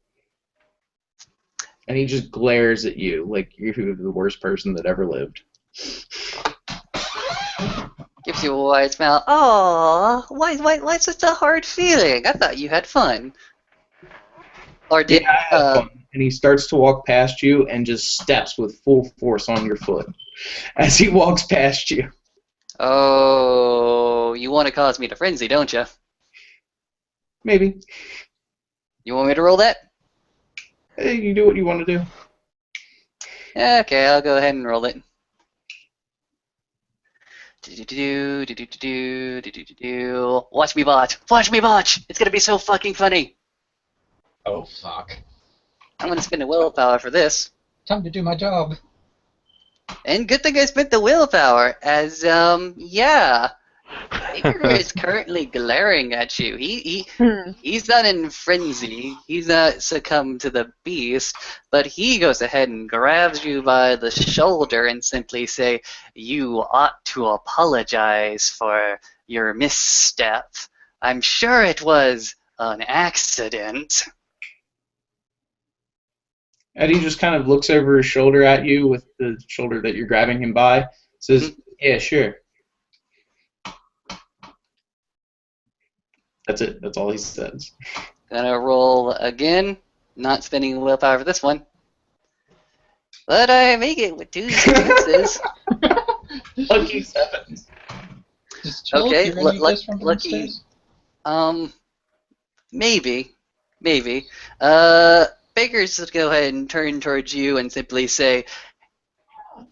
And he just glares at you like you're the worst person that ever lived. Gives you a wide smile. Oh, why such a hard feeling? I thought you had fun. Or did Yeah, I had fun. And he starts to walk past you and just steps with full force on your foot as he walks past you. Oh, you want to cause me to frenzy, don't you? Maybe. You want me to roll that? Hey, you do what you want to do. Okay, I'll go ahead and roll it. Watch me botch! It's gonna be so fucking funny! Oh, fuck. I'm gonna spend a willpower for this. Time to do my job. And good thing I spent the willpower, as, yeah. Baker is currently glaring at you. He's not in frenzy. He's not succumbed to the beast, but he goes ahead and grabs you by the shoulder and simply say, "You ought to apologize for your misstep. I'm sure it was an accident." Eddie just kind of looks over his shoulder at you with the shoulder that you're grabbing him by. Says, "Yeah, sure." That's it. That's all he says. Gonna roll again. Not spending willpower for this one. But I make it with 2 successes. Lucky 7. Does Chell Okay, hear any of this from lucky. downstairs? Maybe. Baker's just go ahead and turn towards you and simply say,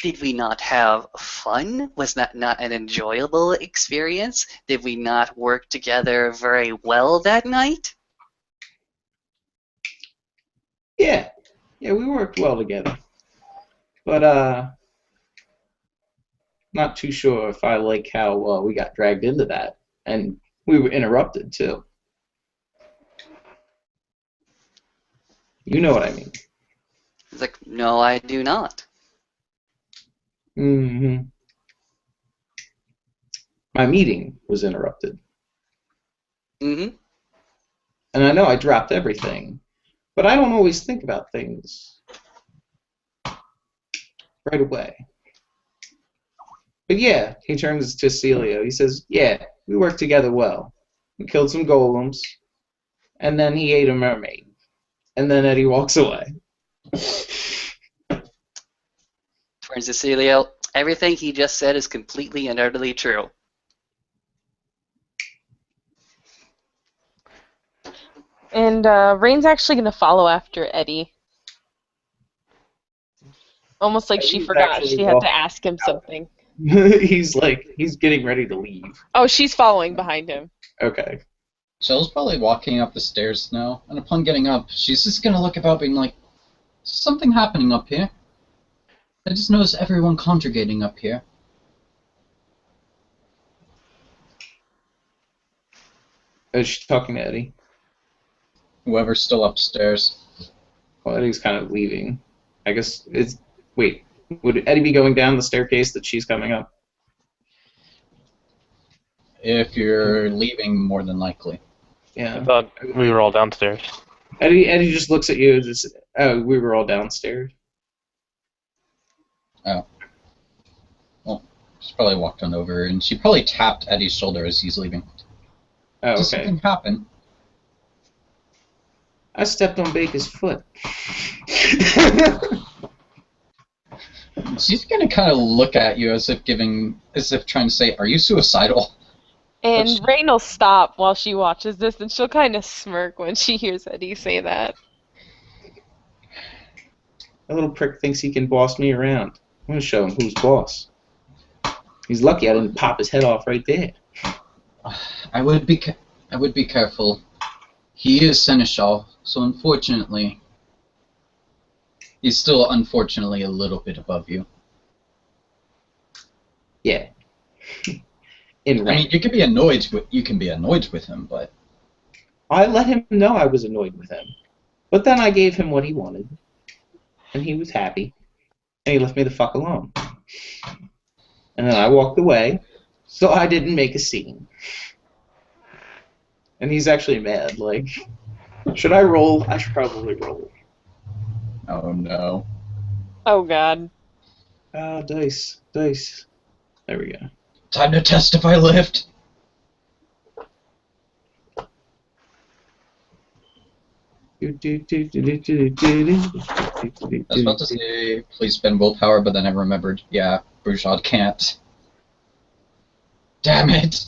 "Did we not have fun? Was that not an enjoyable experience? Did we not work together very well that night?" Yeah, we worked well together. But, not too sure if I like how we got dragged into that. And we were interrupted, too. You know what I mean. He's like, "No, I do not." Mm-hmm. My meeting was interrupted. Mm-hmm. And I know I dropped everything, but I don't always think about things right away. But yeah, he turns to Celio. He says, "Yeah, we worked together well. We killed some golems, and then he ate a mermaid. And then Eddie walks away." Turns to Celio. Everything he just said is completely and utterly true. And Rain's actually going to follow after Eddie. Almost like she Eddie's forgot actually she had to walking ask him something. He's getting ready to leave. Oh, she's following behind him. Okay. Chell's probably walking up the stairs now, and upon getting up, she's just gonna look about being like, "Something happening up here. I just noticed everyone congregating up here." Is she talking to Eddie? Whoever's still upstairs. Well, Eddie's kind of leaving. I guess it's... Wait, would Eddie be going down the staircase that she's coming up? If you're leaving, more than likely. Yeah. I thought we were all downstairs. Eddie just looks at you and just, oh, we were all downstairs. Oh. Well, she's probably walked on over, and she probably tapped Eddie's shoulder as he's leaving. Oh, Did okay. something happen? I stepped on Baker's foot. She's gonna kind of look at you as if trying to say, "Are you suicidal?" And Rain will stop while she watches this, and she'll kind of smirk when she hears Eddie say that. That little prick thinks he can boss me around. I'm gonna show him who's boss. He's lucky I didn't pop his head off right there. I would be careful. He is seneschal, so unfortunately, he's still unfortunately a little bit above you. Yeah. I mean, you can be annoyed with him, but I let him know I was annoyed with him. But then I gave him what he wanted. And he was happy. And he left me the fuck alone. And then I walked away, so I didn't make a scene. And he's actually mad. Like, should I roll? I should probably roll. oh no. Oh, God. Dice. There we go. Time to testify lift. I was about to say, please spend willpower, but then I remembered, yeah, Bouchard can't. Damn it!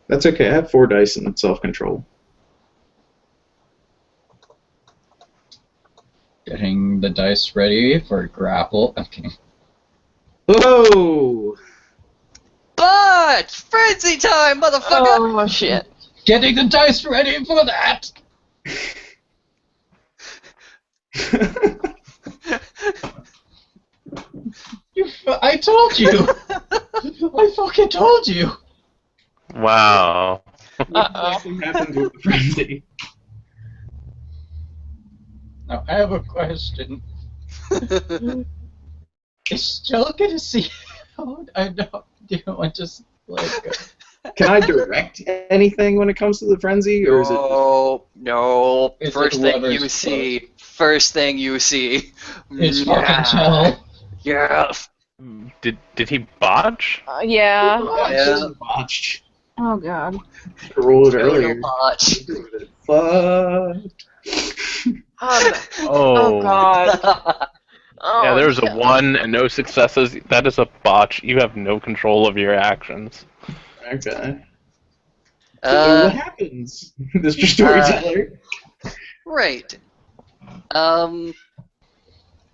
That's okay. I have 4 dice in self-control. Getting the dice ready for grapple. Okay. Whoa! But frenzy time, motherfucker! Oh, shit. Getting the dice ready for that! I told you! I fucking told you! Wow. Uh-oh. What happens with the frenzy? Now, I have a question. Is Jill gonna see how I know? Do you want just like? Can I direct anything when it comes to the frenzy, or is it? No. It's First like thing you whoever's see. First thing you see. It's fucking Jill. Yeah. Did he botch? Yeah. Yeah. Botched. Oh god. Roll it Joe earlier. Botch. Fuck. Oh, God. Oh, Yeah, there's a no. 1 and no successes. That is a botch. You have no control of your actions. Okay. So what happens, Mr. Storyteller? Right.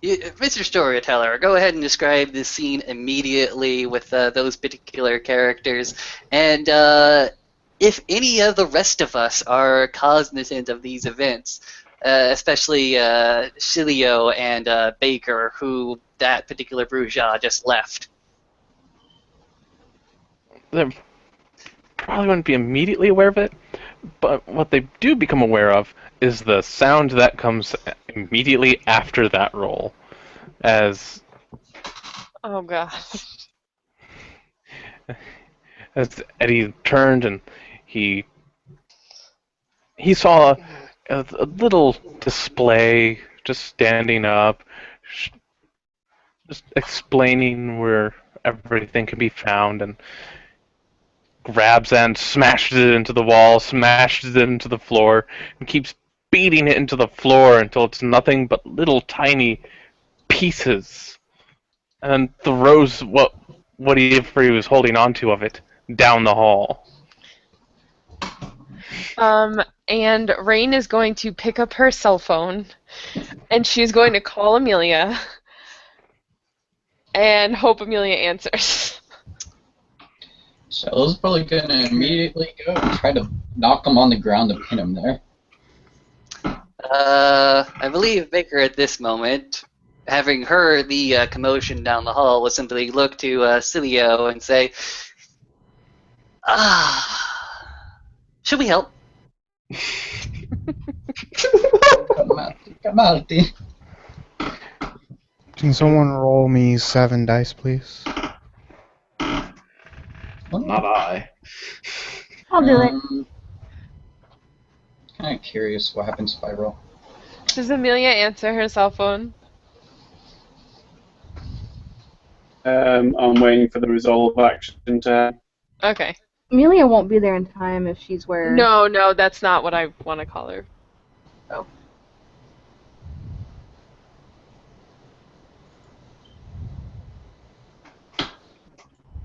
Mr. Storyteller, go ahead and describe the scene immediately with those particular characters, and if any of the rest of us are cognizant of these events, especially Cilio and Baker, who that particular bourgeois just left. They probably wouldn't be immediately aware of it, but what they do become aware of is the sound that comes immediately after that roll. As God. as Eddie turned and he saw a little display just standing up, just explaining where everything can be found, and grabs and smashes it into the wall, smashes it into the floor, and keeps beating it into the floor until it's nothing but little tiny pieces, and throws what he was holding onto of it down the hall. And Rain is going to pick up her cell phone, and she's going to call Amelia, and hope Amelia answers. Shell's probably gonna immediately go and try to knock him on the ground and pin him there. I believe Baker at this moment, having heard the commotion down the hall, will simply look to Cilio and say, should we help? Marty. Can someone roll me 7 dice, please? Well, not I. I'll do it. Kind of curious what happens if I roll. Does Amelia answer her cell phone? I'm waiting for the resolve action to happen. Okay. Amelia won't be there in time if she's where. No, that's not what I want to call her. Oh.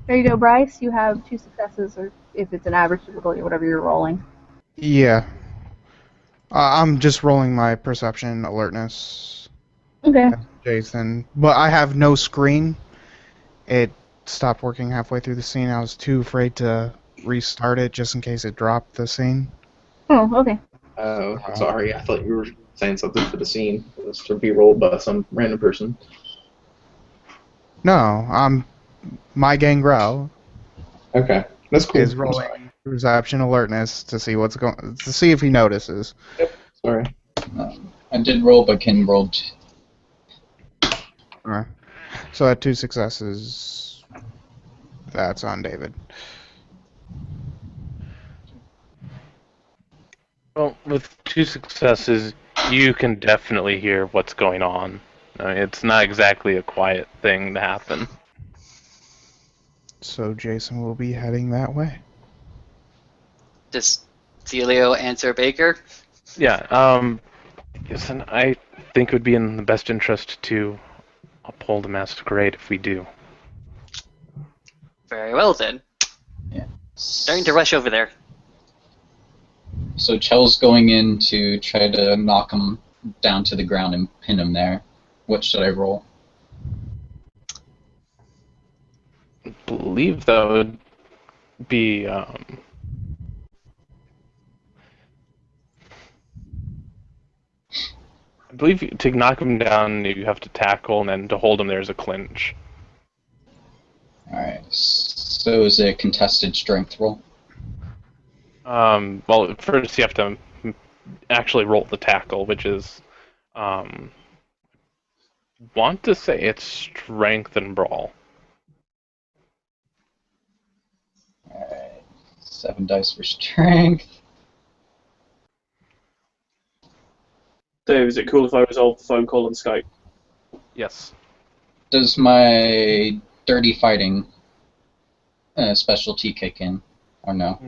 There you go, Bryce. You have 2 successes, or if it's an average difficulty, whatever you're rolling. Yeah. I'm just rolling my perception alertness, Okay. Jason. But I have no screen. It stopped working halfway through the scene. I was too afraid to restart it just in case it dropped the scene. Oh, okay. Oh, sorry. I thought you were saying something for the scene. It was to be rolled by some random person. No, my Gangrel Okay, that's cool. is I'm sorry. rolling perception alertness to see what's going, to see if he notices. Sorry. I did roll, but Ken rolled. Alright. So at 2 successes, that's on David. Well, with 2 successes, you can definitely hear what's going on. I mean, it's not exactly a quiet thing to happen. So Jason will be heading that way. Does Celio answer Baker? Yeah, yes, and I think it would be in the best interest to uphold the Masquerade if we do. Very well then. Yeah. Starting to rush over there. So Chell's going in to try to knock him down to the ground and pin him there. What should I roll? I believe that would be, I believe to knock him down, you have to tackle, and then to hold him, there's a clinch. Alright. So is it a contested strength roll? Well, first you have to actually roll the tackle, which is, want to say it's strength and brawl. Alright. 7 dice for strength. Dave, is it cool if I resolve the phone call on Skype? Yes. Does my dirty fighting specialty kick in? Or no?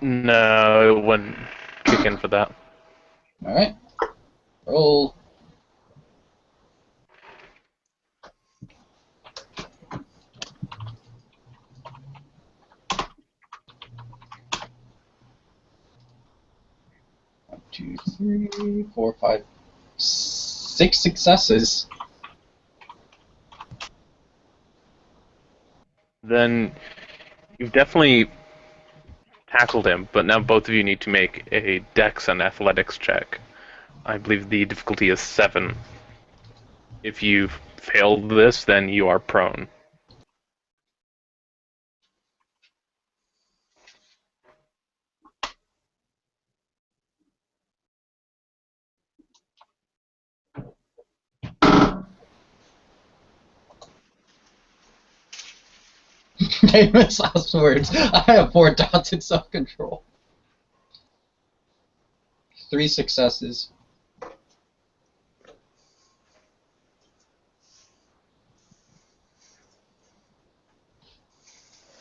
No, it wouldn't kick in for that. Alright. Roll. One, 2, 3, 4, 5, 6 successes. Then you've definitely tackled him, but now both of you need to make a dex and athletics check. I believe the difficulty is 7. If you failed this, then you are prone. Famous last words. I have 4 dots in self-control. 3 successes.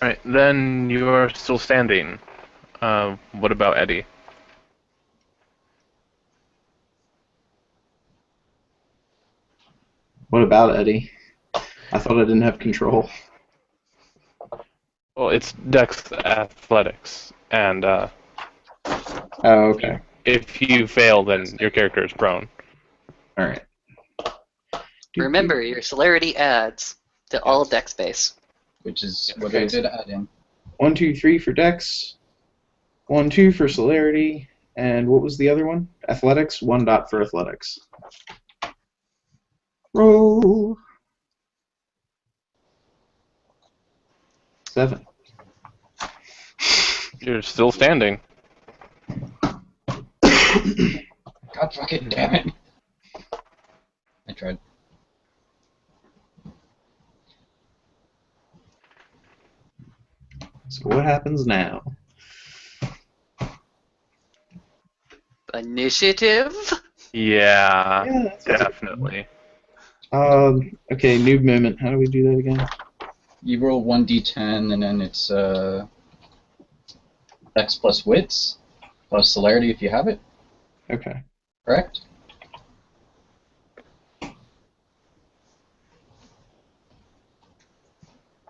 Alright, then you're still standing. What about Eddie? What about Eddie? I thought I didn't have control. Well, it's dex athletics, and Oh, okay. if you fail, then your character is prone. All right. Remember, your celerity adds to all dex base. Which is what Okay. I did add in. 1, 2, 3 for Dex. 1, 2 for Celerity. And what was the other one? Athletics. 1 dot for Athletics. Roll. 7. You're still standing. God fucking damn it. I tried. So what happens now? Initiative? Yeah, Yeah, that's definitely. Okay, noob moment. How do we do that again? You roll 1d10, and then it's Dex plus Wits, plus Celerity if you have it, Okay. correct?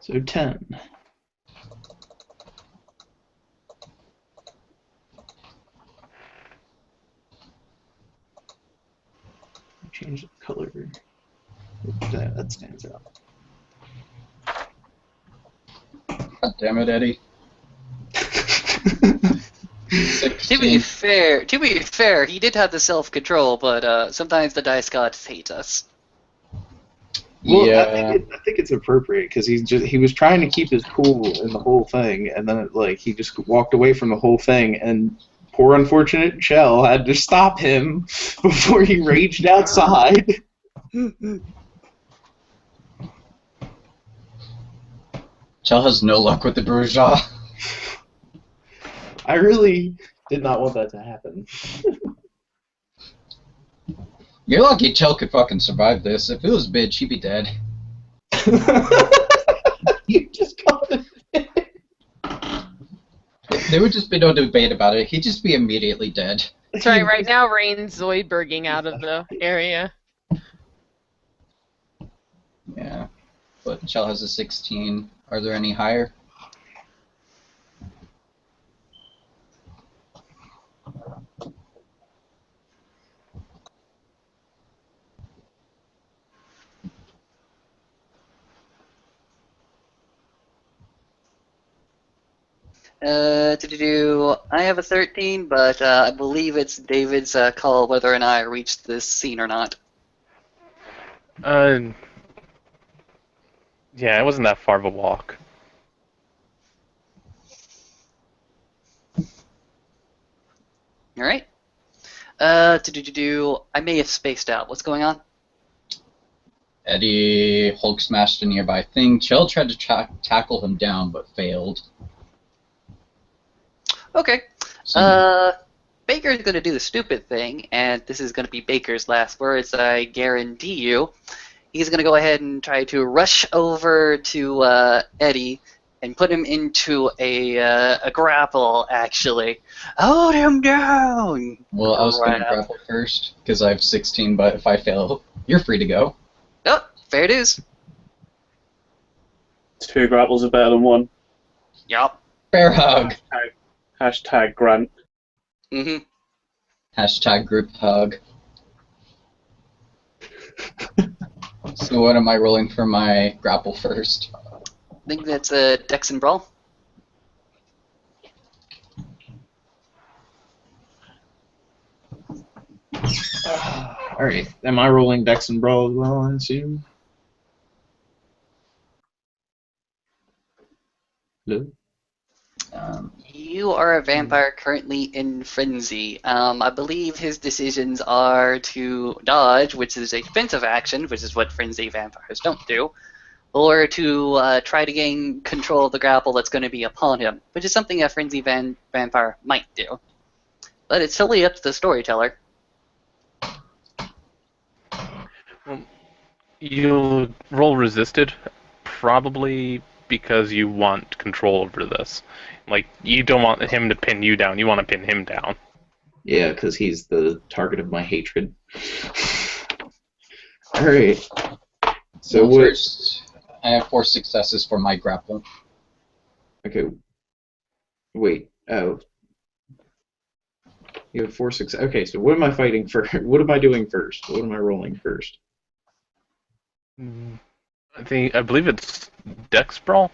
So 10. Change the color. That stands out. God damn it, Eddie. To be fair, he did have the self-control, but sometimes the dice gods hate us. Well, Yeah. I think it's appropriate because he was trying to keep his cool in the whole thing, and then he just walked away from the whole thing, and poor unfortunate Chell had to stop him before he raged outside. Chell has no luck with the Bourgeois. I really did not want that to happen. You're lucky Chell could fucking survive this. If it was Bid, she'd be dead. You just called it. There would just be no debate about it. He'd just be immediately dead. That's right. Right now, Rain's Zoidberging out of the area. Yeah. But Chell has a 16. Are there any higher? I have a 13, but I believe it's David's call whether or not I reached this scene or not. Yeah, it wasn't that far of a walk. All right. I may have spaced out. What's going on? Eddie Hulk smashed a nearby thing. Chell tried to tackle him down, but failed. Okay. So, Baker's going to do the stupid thing, and this is going to be Baker's last words, I guarantee you. He's going to go ahead and try to rush over to Eddie and put him into a grapple, actually. Hold him down! well, I was going to grapple first, because I have 16, but if I fail, you're free to go. Oh, fair dues. 2 grapples are better than 1. Yup. Fair hug. Hashtag Grant. Mm-hmm. Hashtag group hug. So what am I rolling for my grapple first? I think that's a Dex and Brawl. Alright, am I rolling Dex and Brawl as well, I assume? Hello? You are a vampire currently in frenzy. I believe his decisions are to dodge, which is a defensive action, which is what frenzy vampires don't do, or to try to gain control of the grapple that's going to be upon him, which is something a frenzy vampire might do. But it's totally up to the storyteller. You'll roll resisted, probably because you want control over this. Like, you don't want him to pin you down, you want to pin him down. Yeah, because he's the target of my hatred. Alright. So Well, what... first, I have 4 successes for my grapple. Okay. Wait. Oh. You have 4 success. Okay, so what am I fighting for? What am I doing first? What am I rolling first? I believe it's Dex Brawl?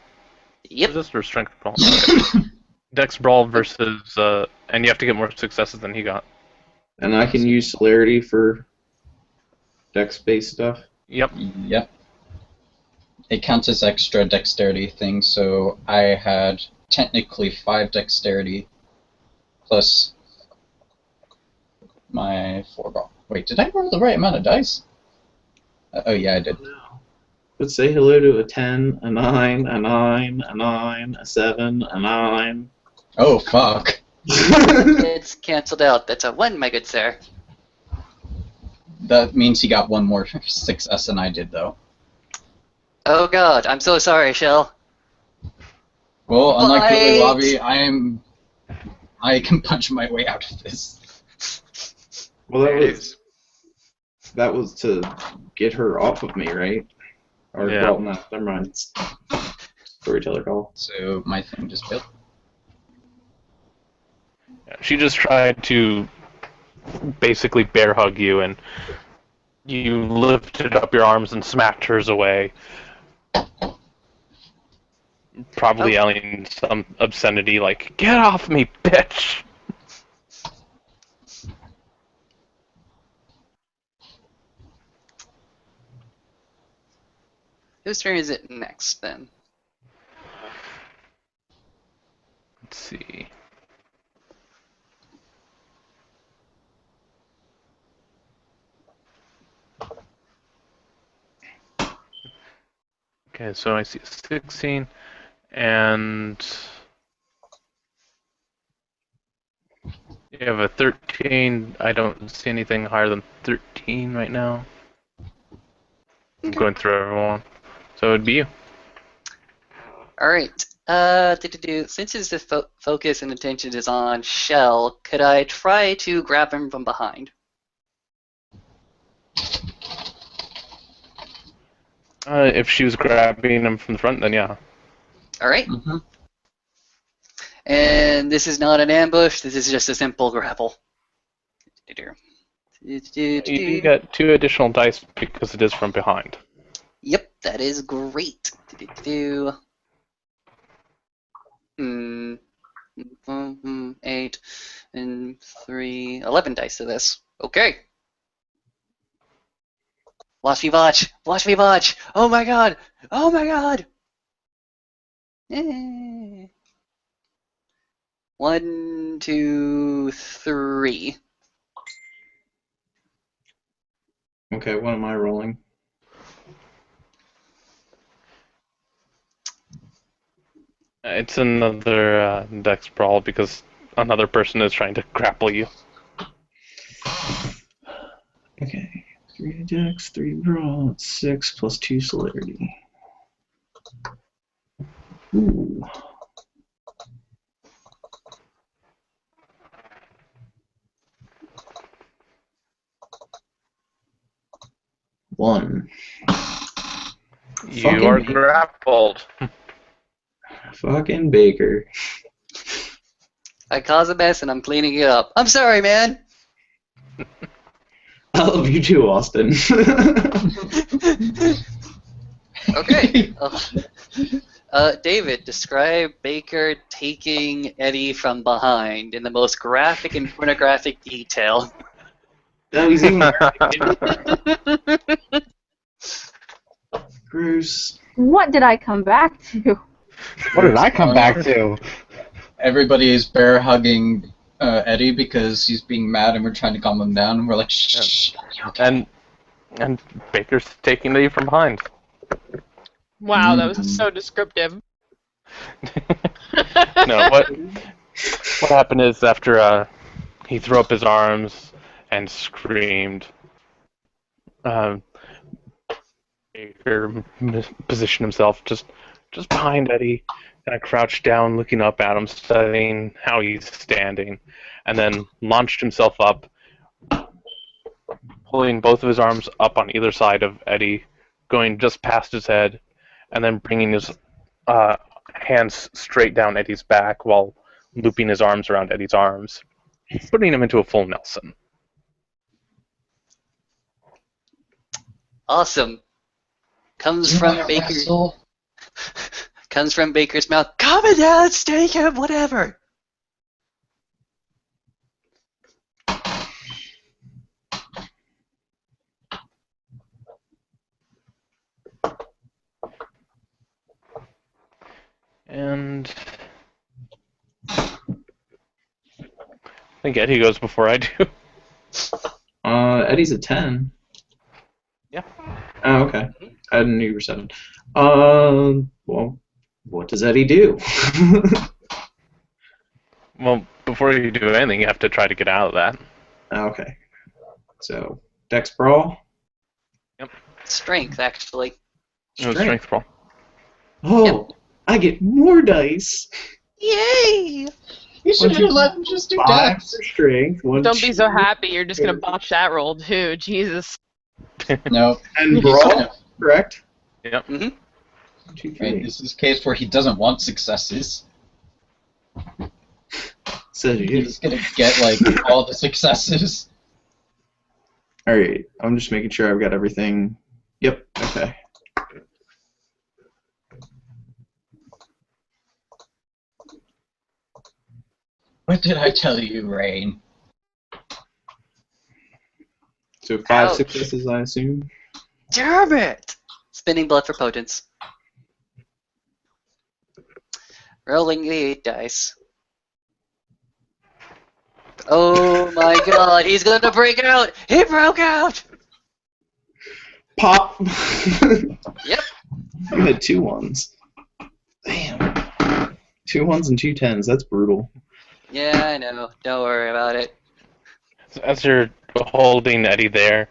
Yep. Resist or Strength Brawl? Okay. Dex Brawl versus, and you have to get more successes than he got. And I can use Celerity for Dex-based stuff? Yep. Yep. It counts as extra dexterity thing, so I had technically 5 dexterity plus my 4 brawl. Wait, did I roll the right amount of dice? Oh yeah, I did. Let's say hello to a 10, a 9, a 9, a 9, a 7, a 9. Oh, fuck. It's cancelled out. That's a 1, my good sir. That means he got one more success than I did, though. Oh god, I'm so sorry, Shell. Well, unlike Billy Bite. Lobby, I can punch my way out of this. Well, There it is. that was to get her off of me, right? Or, Yeah. well, no, never mind. It's storyteller call. So my thing just failed. She just tried to basically bear hug you, and you lifted up your arms and smacked hers away. Probably yelling some obscenity like, "Get off me, bitch!" Whose turn is it next, then? Let's see. Okay, so I see 16, and you have a 13. I don't see anything higher than 13 right now. I'm going through everyone. So it'd be you. Alright. Since the focus and attention is on Shell, could I try to grab him from behind? If she was grabbing him from the front, then yeah. Alright. Mm-hmm. And this is not an ambush, this is just a simple grapple. You do get 2 additional dice because it is from behind. Yep, that is great. 8 and 3, 11 dice to this. Okay. Watch me watch! Watch me watch! Oh my god! Oh my god! Eh. 1, 2, 3. Okay, what am I rolling? It's another dex brawl because another person is trying to grapple you. Okay, 3 dex, 3 brawl, 6 plus 2 celerity. Ooh. One. You Fucking are Baker. grappled. Fucking Baker. I caused a mess and I'm cleaning it up. I'm sorry, man! I love you too, Austin. Okay. David, describe Baker taking Eddie from behind in the most graphic and pornographic detail. No, he's even Bruce. What did I come back to? What did I come back to? Everybody is bear hugging Eddie because he's being mad, and we're trying to calm him down. And we're like, shh. Okay. And Baker's taking you from behind. Wow, that was so descriptive. No, what happened is after he threw up his arms and screamed, Baker positioned himself just behind Eddie, kind of crouched down, looking up at him, studying how he's standing, and then launched himself up, pulling both of his arms up on either side of Eddie, going just past his head, and then bringing his hands straight down Eddie's back while looping his arms around Eddie's arms, putting him into a full Nelson. Awesome. Comes from Baker. Comes from Baker's mouth. Calm it down, stake him, whatever. And I think Eddie goes before I do. Eddie's a 10. Yeah. Oh, okay. I knew you were 7. Well, what does Eddie do? Well, before you do anything, you have to try to get out of that. Okay. So, Dex Brawl. Strength, actually. No strength roll. Oh, I get more dice. Yay! You should have let him just do 5 Dex. for strength. Don't be so happy. You're just gonna botch that roll too. Jesus. No. And Brawl, correct? Yep. Mm-hmm. 1, 2, 3. Right, this is a case where he doesn't want successes. So He's gonna get like all the successes. Alright, I'm just making sure I've got everything. Yep, okay. What did I tell you, Rain? So 5 Ouch. successes, I assume. Damn it! Spinning blood for potence. Rolling the 8 dice. Oh my god, he's gonna break out! He broke out! Pop! Yep. You had 2 1s. Damn. 2 1s and 2 10s, that's brutal. Yeah, I know. Don't worry about it. As you're holding Eddie there,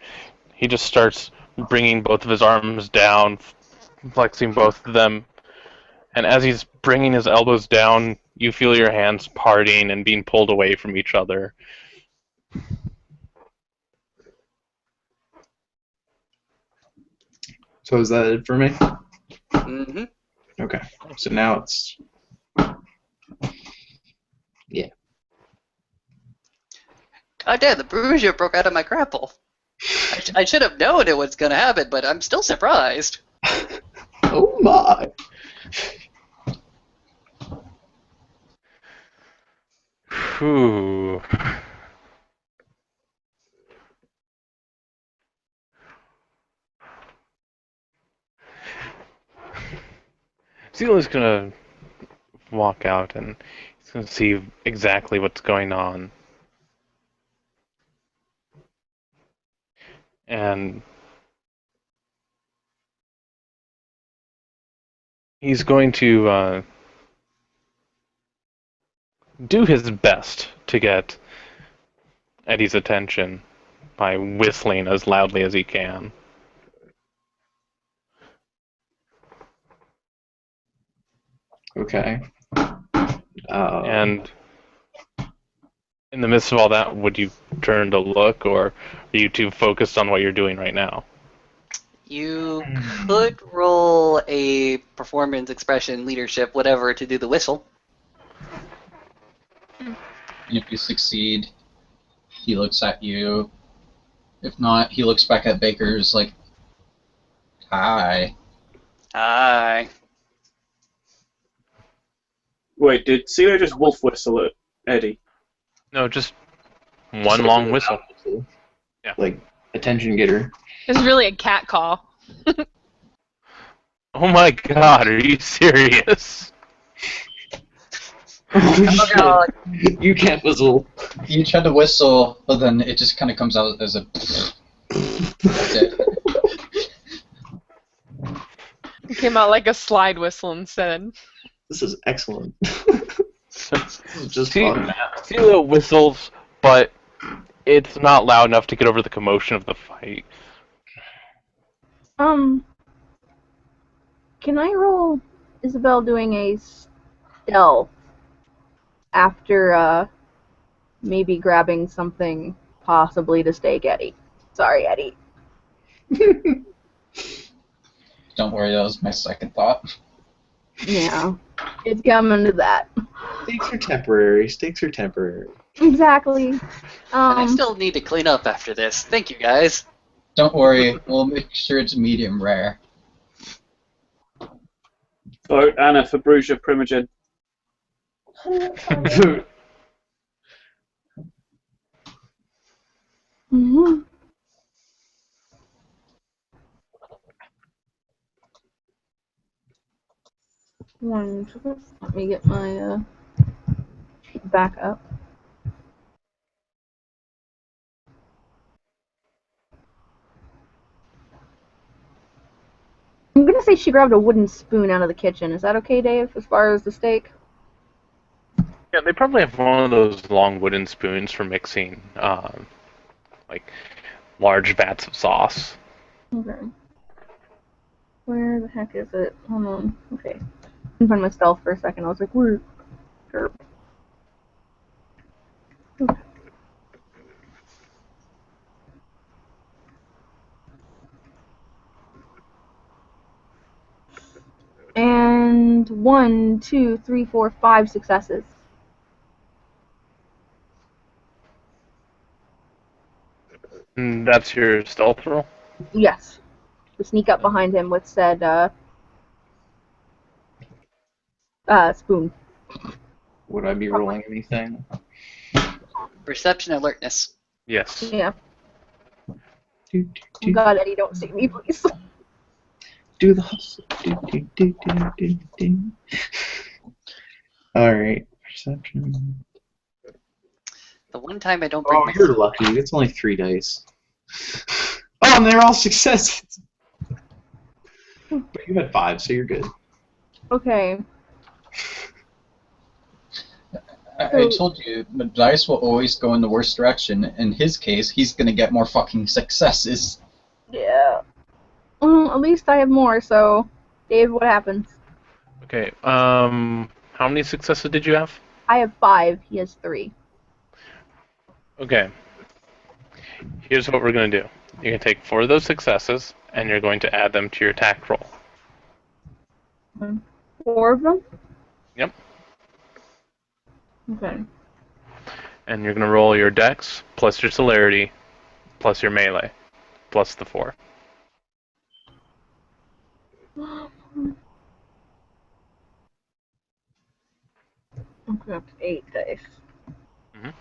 he just starts bringing both of his arms down, flexing both of them. And as he's bringing his elbows down, you feel your hands parting and being pulled away from each other. So is that it for me? Mm-hmm. Okay. So now it's... Yeah. God damn, the bruiser broke out of my grapple. I should have known it was gonna happen, but I'm still surprised. Oh my! Whew. Zila's gonna walk out and he's gonna see exactly what's going on. And he's going to do his best to get Eddie's attention by whistling as loudly as he can. Okay. And in the midst of all that, would you turn to look, or are you too focused on what you're doing right now? You could roll a performance, expression, leadership, whatever, to do the whistle. And if you succeed, he looks at you. If not, he looks back at Baker's like, hi. Hi. Wait, did Celia just wolf whistle at Eddie? No, just one long whistle. Yeah. Like, attention getter. It's really a cat call. Oh my god, are you serious? Oh god. You can't whistle. You try to whistle, but then it just kind of comes out as a. That's it. It came out like a slide whistle instead. This is excellent. This is just fun. Celia whistles, but it's not loud enough to get over the commotion of the fight. Can I roll Isabel doing a stealth after maybe grabbing something possibly to stake Eddie? Sorry, Eddie. Don't worry, that was my second thought. Yeah, it's coming to that. Stakes are temporary. Stakes are temporary. Exactly. And I still need to clean up after this. Thank you, guys. Don't worry, we'll make sure it's medium rare. Vote Anna for Brugia Primogen. Mhm. One second. Let me get my back up. I'm gonna say she grabbed a wooden spoon out of the kitchen. Is that okay, Dave, as far as the steak? Yeah, they probably have one of those long wooden spoons for mixing, like large vats of sauce. Okay. Where the heck is it? Hold on. Okay. I couldn't find my stealth for a second. I was like, where? Derp. Okay. And 1, 2, 3, 4, 5 successes. And that's your stealth roll? Yes. To sneak up behind him with said spoon. Would I be rolling anything? Perception alertness. Yes. Yeah. Do, do, Oh do, God, Eddie, don't see me, please. do the hustle. Do. Alright, perception. The one time I don't bring Oh, my you're lucky. It's only 3 dice. Oh, and they're all successes! But you had 5, so you're good. Okay. I told you, the dice will always go in the worst direction. In his case, he's gonna get more fucking successes. Yeah. Well, at least I have more, so... Dave, what happens? Okay, how many successes did you have? I have 5, he has 3. Okay. Here's what we're going to do. You're going to take 4 of those successes, and you're going to add them to your attack roll. 4 of them? Yep. Okay. And you're going to roll your dex, plus your celerity, plus your melee, plus the 4. Okay, that's 8 dice. Mhm.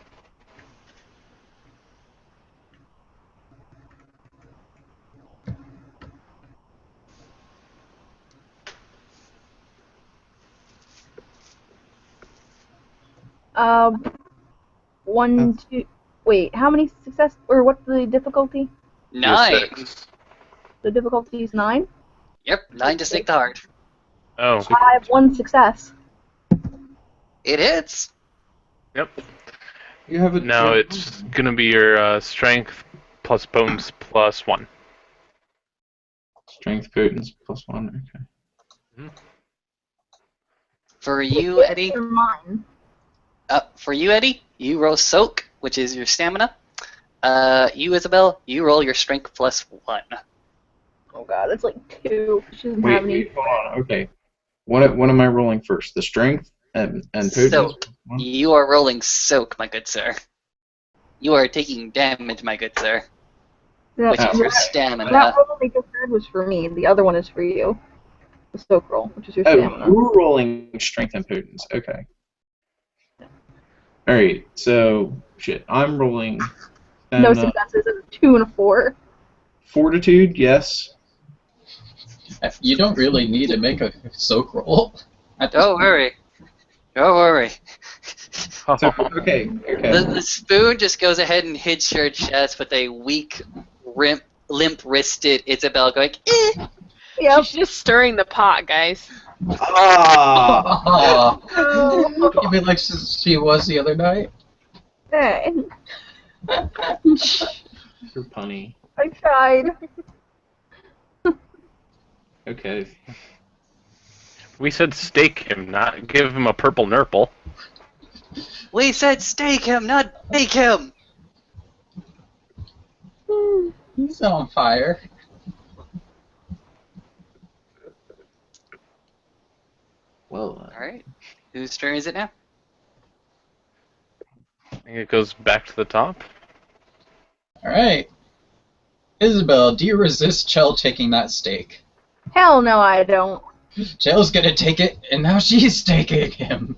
One, two... Wait, how many success... Or what's the difficulty? 9. 6. The difficulty is 9? Yep, 9 to stick the heart. Oh, I have 1 success. It hits. yep. You have a Now it's going to be your strength plus bones plus 1. strength potence +1. Okay. For you, Eddie. Or mine. For you, Eddie, you roll soak, which is your stamina. You, Isabel, you roll your strength +1. Oh God, that's like 2. She doesn't have any. Wait, hold on. Okay. What am I rolling first? The strength and potence? Soak. You are rolling soak, my good sir. You are taking damage, my good sir. Which is your stamina. That roll they just heard was for me. The other one is for you. The soak roll, which is your Oh, stamina. we're rolling strength and potence. Okay. Alright, so, shit. I'm rolling No stamina. successes. It's a 2 and a 4. Fortitude, yes. You don't really need to make a soak roll. Don't worry. Don't worry. So, okay. The spoon just goes ahead and hits your chest with a weak, limp-wristed Isabel going, eh. Yep. She's just stirring the pot, guys. Ah! You mean like she was the other night? Hey, You're punny. I tried. Okay. We said stake him, not give him a purple nurple. We said stake him, not bake him. He's on fire. Well, Alright. Whose turn is it now? I think it goes back to the top. Alright. Isabel, do you resist Chell taking that steak? Hell no, I don't. Chell's gonna take it, and now she's taking him.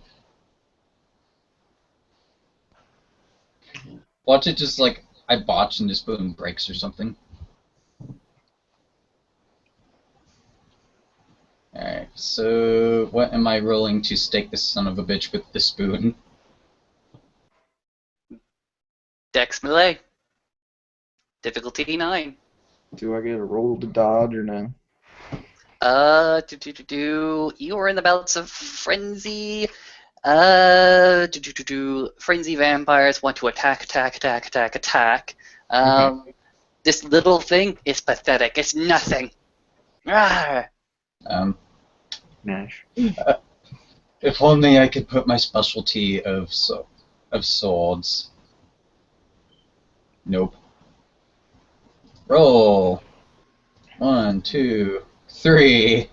Watch it just like I botch and the spoon breaks or something. Alright, so what am I rolling to stake this son of a bitch with the spoon? Dex melee. Difficulty 9. do I get a roll to dodge or no? You are in the bouts of frenzy. Frenzy vampires want to attack. This little thing is pathetic. It's nothing. Rawr. Nash. If only I could put my specialty of swords. Nope. Roll. 1, 2, 3.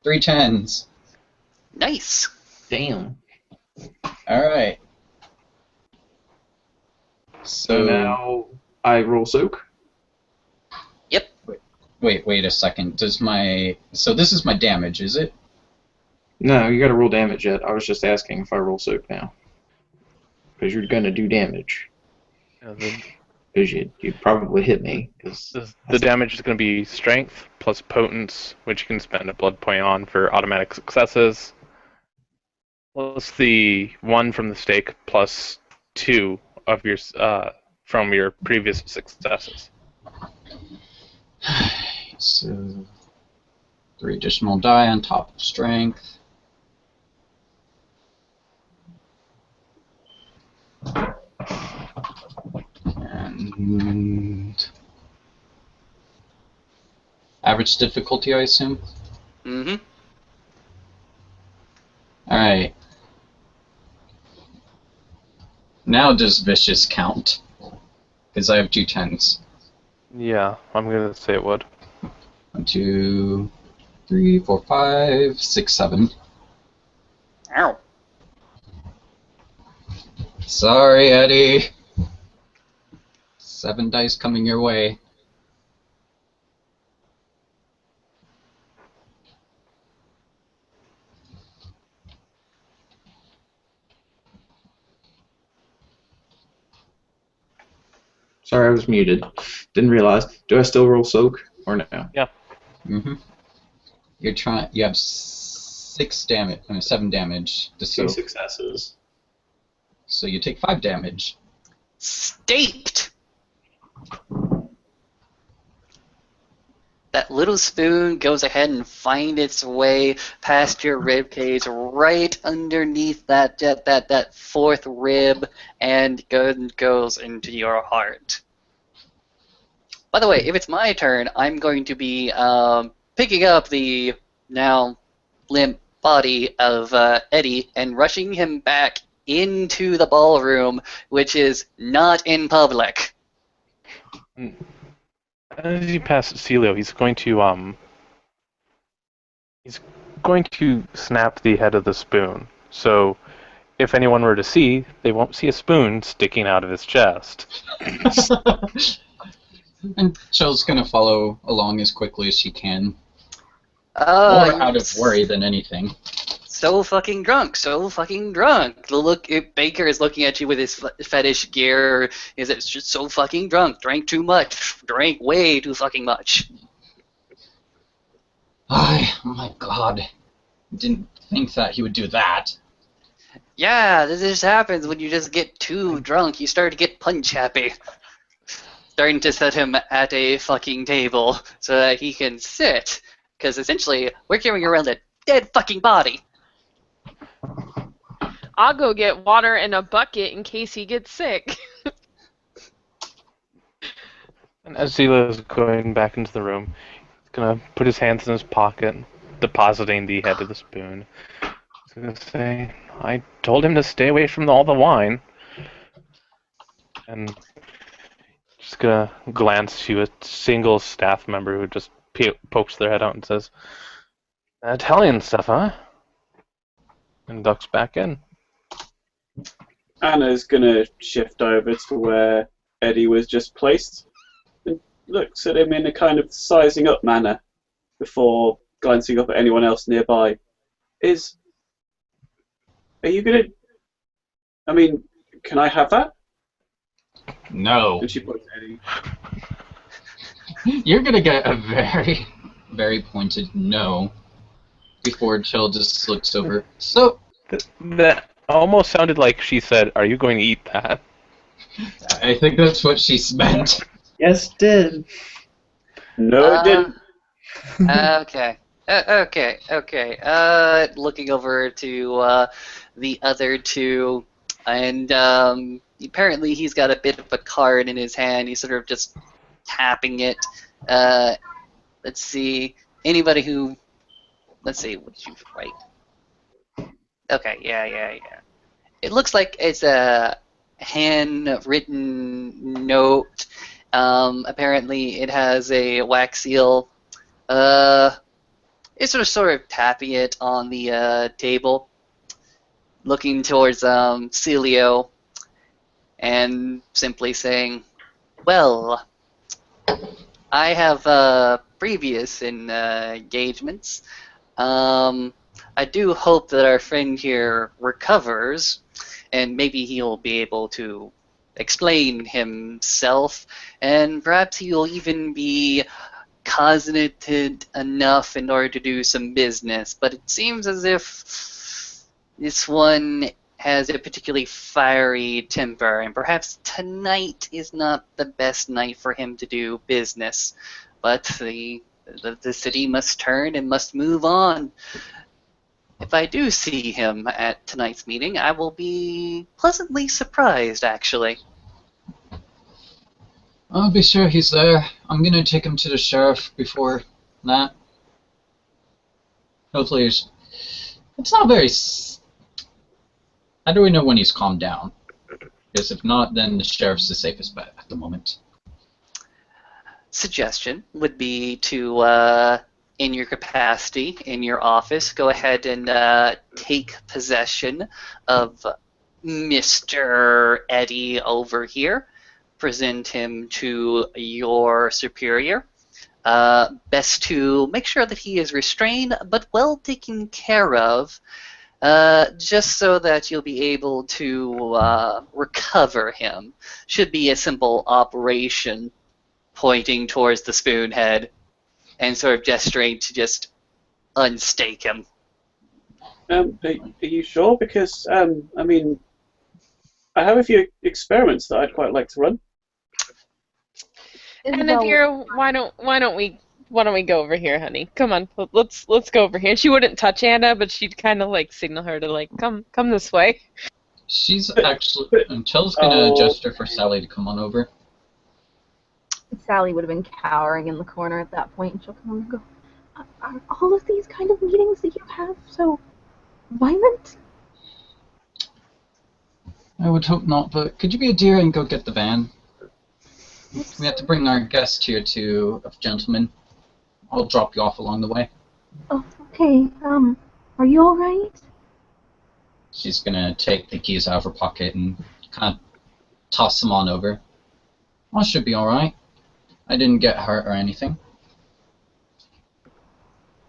3 tens. Nice. Damn. Alright. So now I roll soak. Yep. Wait a second. So this is my damage, is it? No, you gotta roll damage yet. I was just asking if I roll soak now. Because you're gonna do damage. Because you'd probably hit me. The damage is going to be strength plus potence, which you can spend a blood point on for automatic successes, plus the 1 from the stake plus 2 of your from your previous successes. So 3 additional die on top of strength. And average difficulty, I assume? Mm-hmm. Alright. Now does vicious count? Because I have 2 tens. Yeah, I'm going to say it would. 1, 2, 3, 4, 5, 6, 7. Ow. Sorry, Eddie. 7 dice coming your way. Sorry, I was muted. Didn't realize. Do I still roll soak or no? Yeah. Mm-hmm. You have 6 damage. 7 damage to 2 soak. successes. So you take 5 damage. Steeped. That little spoon goes ahead and finds its way past your rib cage, right underneath that 4th rib, and goes into your heart. By the way, if it's my turn, I'm going to be picking up the now limp body of Eddie and rushing him back into the ballroom, which is not in public. As you pass Celio, he's going to snap the head of the spoon. So, if anyone were to see, they won't see a spoon sticking out of his chest. And Chell's gonna follow along as quickly as she can. More out of worry than anything. So fucking drunk. Baker is looking at you with his fetish gear. Is it just so fucking drunk? Drank too much. Drank way too fucking much. Oh my god. Didn't think that he would do that. Yeah, this just happens when you just get too drunk. You start to get punch happy. Starting to set him at a fucking table so that he can sit. Because essentially, we're carrying around a dead fucking body. I'll go get water in a bucket in case he gets sick. And as Zila is going back into the room, he's going to put his hands in his pocket, depositing the head of the spoon. He's going to say, I told him to stay away from all the wine. And just going to glance to a single staff member who just pokes their head out and says, Italian stuff, huh? And ducks back in. Anna's gonna shift over to where Eddie was just placed and looks at him in a kind of sizing up manner before glancing up at anyone else nearby. Are you gonna... I mean, can I have that? No. And she points at Eddie. You're gonna get a very, very pointed no before Chell just looks over. So... That almost sounded like she said, are you going to eat that? I think that's what she meant. Yes, it did. No, it didn't. Okay. Okay. Looking over to the other two, and apparently he's got a bit of a card in his hand. He's sort of just tapping it. Uh, let's see. Anybody who, let's see, what did you write? Okay, yeah. It looks like it's a handwritten note. Apparently it has a wax seal. It's sort of tapping it on the table, looking towards Celio, and simply saying, "Well, I have previous engagements. I do hope that our friend here recovers, and maybe he'll be able to explain himself, and perhaps he'll even be cognited enough in order to do some business. But it seems as if this one has a particularly fiery temper, and perhaps tonight is not the best night for him to do business. But the city must turn and must move on. If I do see him at tonight's meeting, I will be pleasantly surprised, actually." I'll be sure he's there. I'm gonna take him to the sheriff before that. Hopefully it's not very... How do we know when he's calmed down? Because if not, then the sheriff's the safest bet at the moment. Suggestion would be to, in your capacity, in your office, go ahead and take possession of Mr. Eddie over here. Present him to your superior. Best to make sure that he is restrained but well taken care of, just so that you'll be able to recover him. Should be a simple operation, pointing towards the spoonhead and sort of gesturing to just unstake him. Are you sure? Because I mean, I have a few experiments that I'd quite like to run. And Adira, why don't we go over here, honey? Come on, let's go over here. She wouldn't touch Anna, but she'd kind of like signal her to like come this way. She's actually... Chel's gonna gesture for Sally to come on over. Sally would have been cowering in the corner at that point, and she'll come and go, "Are all of these kind of meetings that you have so violent?" I would hope not, but could you be a dear and go get the van? We have to bring our guest here to a gentleman. I'll drop you off along the way. Oh, okay. Are you alright? She's gonna take the keys out of her pocket and kind of toss them on over. I should be alright. I didn't get hurt or anything.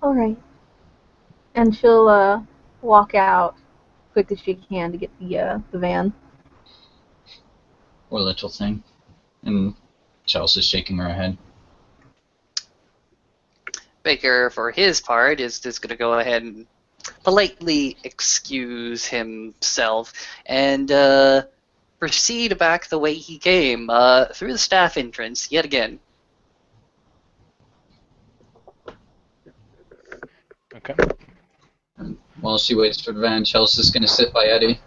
Alright. And she'll, walk out quick as she can to get the van. Poor little thing. And Chelsea's shaking her head. Baker, for his part, is just going to go ahead and politely excuse himself and proceed back the way he came, through the staff entrance, yet again. Okay. And while she waits for the van, Chelsea's gonna sit by Eddie.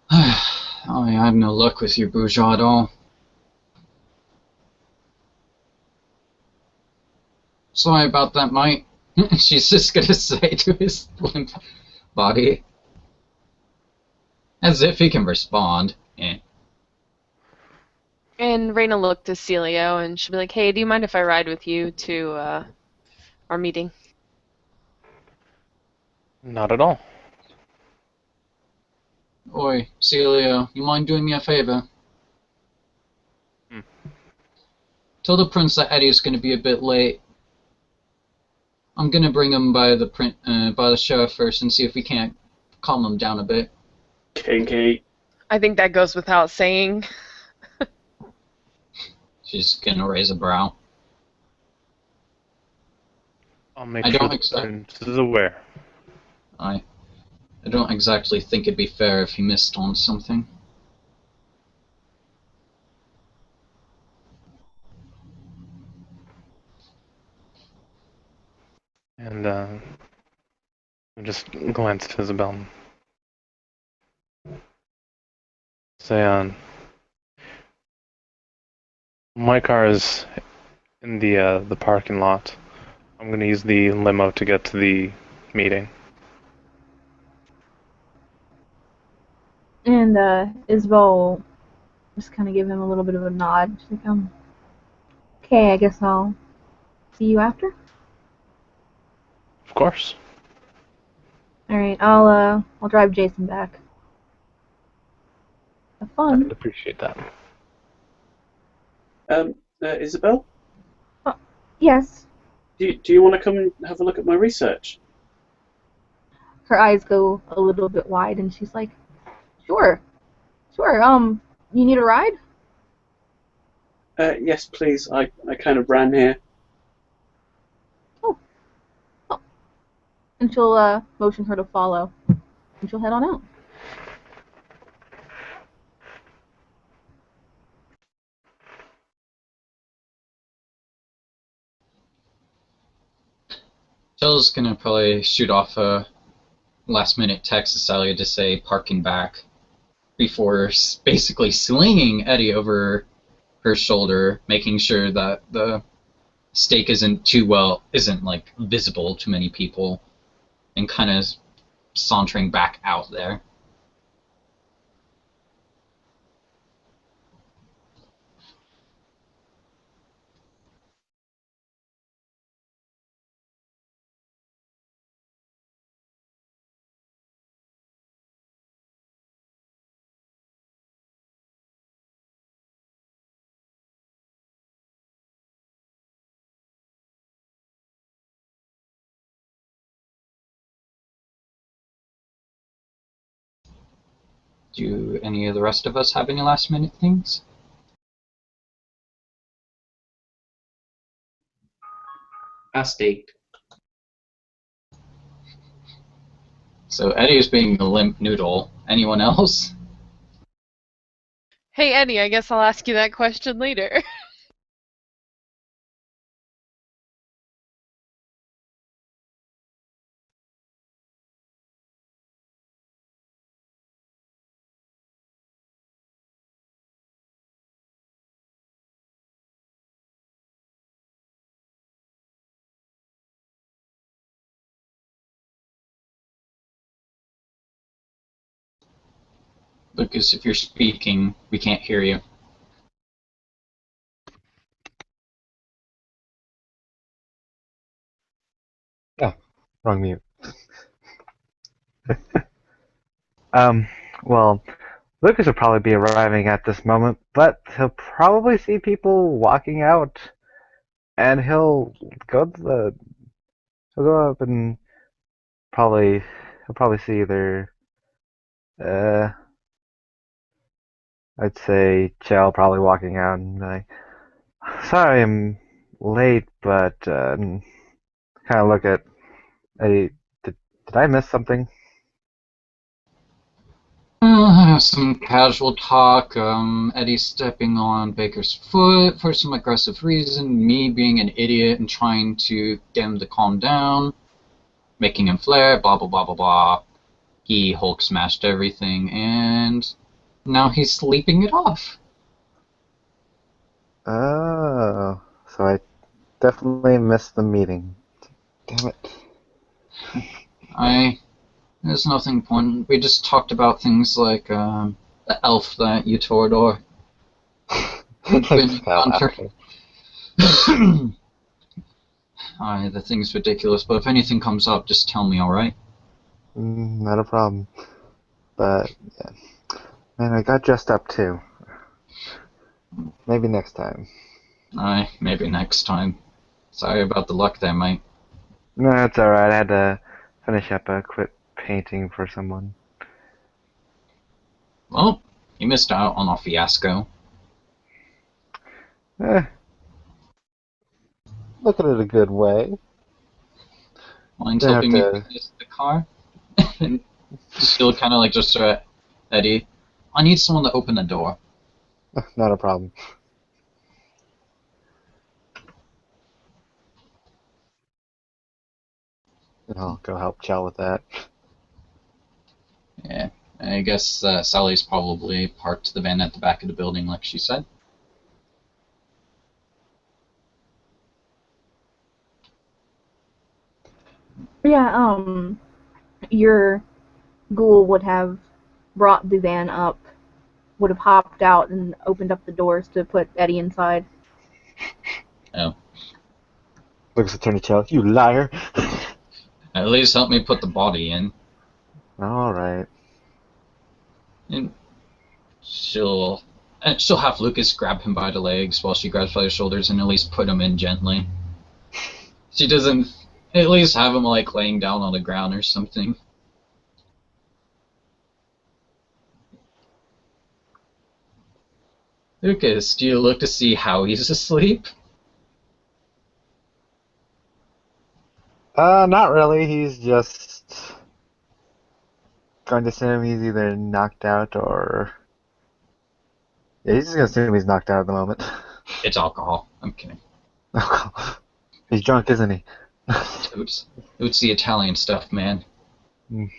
I have no luck with you, bourgeois, at all. Sorry about that, mate. She's just gonna say to his limp body. As if he can respond. Eh. And Raina looked to Celio, and she'll be like, "Hey, do you mind if I ride with you to our meeting?" Not at all. Oi, Celia, you mind doing me a favor? Tell the prince that Eddie's gonna be a bit late. I'm gonna bring him by the sheriff first and see if we can't calm him down a bit. Kinky. I think that goes without saying. She's gonna raise a brow. I'll make I sure don't the accept- prince is aware. I don't exactly think it'd be fair if he missed on something. And I just glance at Isabel. Say, my car is in the parking lot. I'm gonna use the limo to get to the meeting. And Isabel just kind of give him a little bit of a nod. She's like, okay, I guess I'll see you after. Of course. All right, I'll drive Jason back. Have fun. I'd appreciate that. Isabel, Yes. do you want to come and have a look at my research? Her eyes go a little bit wide, and she's like, sure. You need a ride? Yes, please. I kind of ran here. Oh. And she'll motion her to follow, and she'll head on out. Jill's gonna probably shoot off a last-minute text to Sally to say parking back before basically slinging Eddie over her shoulder, making sure that the stake isn't like visible to many people, and kind of sauntering back out there. Do any of the rest of us have any last-minute things? I staked. So Eddie is being the limp noodle. Anyone else? Hey, Eddie, I guess I'll ask you that question later. Because if you're speaking, we can't hear you. Oh, wrong mute. Well, Lucas will probably be arriving at this moment, but he'll probably see people walking out, and he'll go up and he'll probably see either, uh, I'd say Chell probably walking out and be like, sorry I'm late, but, kind of look at Eddie, did I miss something? Some casual talk, Eddie stepping on Baker's foot for some aggressive reason, me being an idiot and trying to get him to calm down, making him flare, blah blah blah blah blah. He Hulk smashed everything, and now he's sleeping it off. Oh, so I definitely missed the meeting. Damn it. There's nothing important. We just talked about things like the elf that you Torador. The thing's ridiculous, but if anything comes up, just tell me, alright? Not a problem. But, yeah. Man, I got dressed up too. Maybe next time. Maybe next time. Sorry about the luck there, mate. No, it's alright. I had to finish up a quick painting for someone. Well, you missed out on a fiasco. Look at it a good way. Mine's Don't helping me have to- finish the car. And still kind of like just Eddie, I need someone to open the door. Not a problem. I'll go help Chell with that. Yeah, I guess Sally's probably parked the van at the back of the building, like she said. Yeah, your ghoul would have brought the van up, would have hopped out and opened up the doors to put Eddie inside. Oh, Looks at Attorney Chell. You liar! at least help me put the body in. Alright. And she'll have Lucas grab him by the legs while she grabs by the shoulders and at least put him in gently. She doesn't at least have him like laying down on the ground or something. Lucas, do you look to see how he's asleep? Not really. He's just going to assume he's either knocked out or... Yeah, he's just going to assume he's knocked out at the moment. It's alcohol. I'm kidding. He's drunk, isn't he? It's the Italian stuff, man. And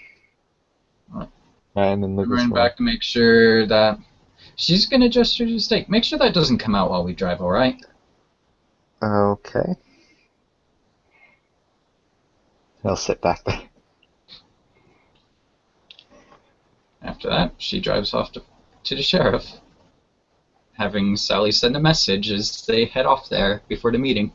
then Lucas Run back to make sure that she's gonna gesture to the stake. Make sure that doesn't come out while we drive, alright? Okay. He'll sit back there. After that, she drives off to the sheriff, having Sally send a message as they head off there before the meeting.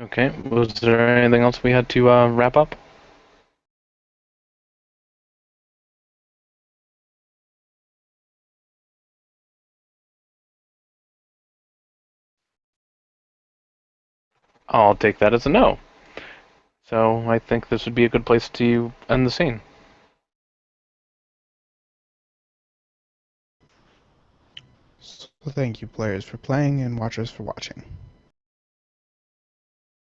Okay, was there anything else we had to wrap up? I'll take that as a no. So I think this would be a good place to end the scene. So thank you, players, for playing, and watchers for watching.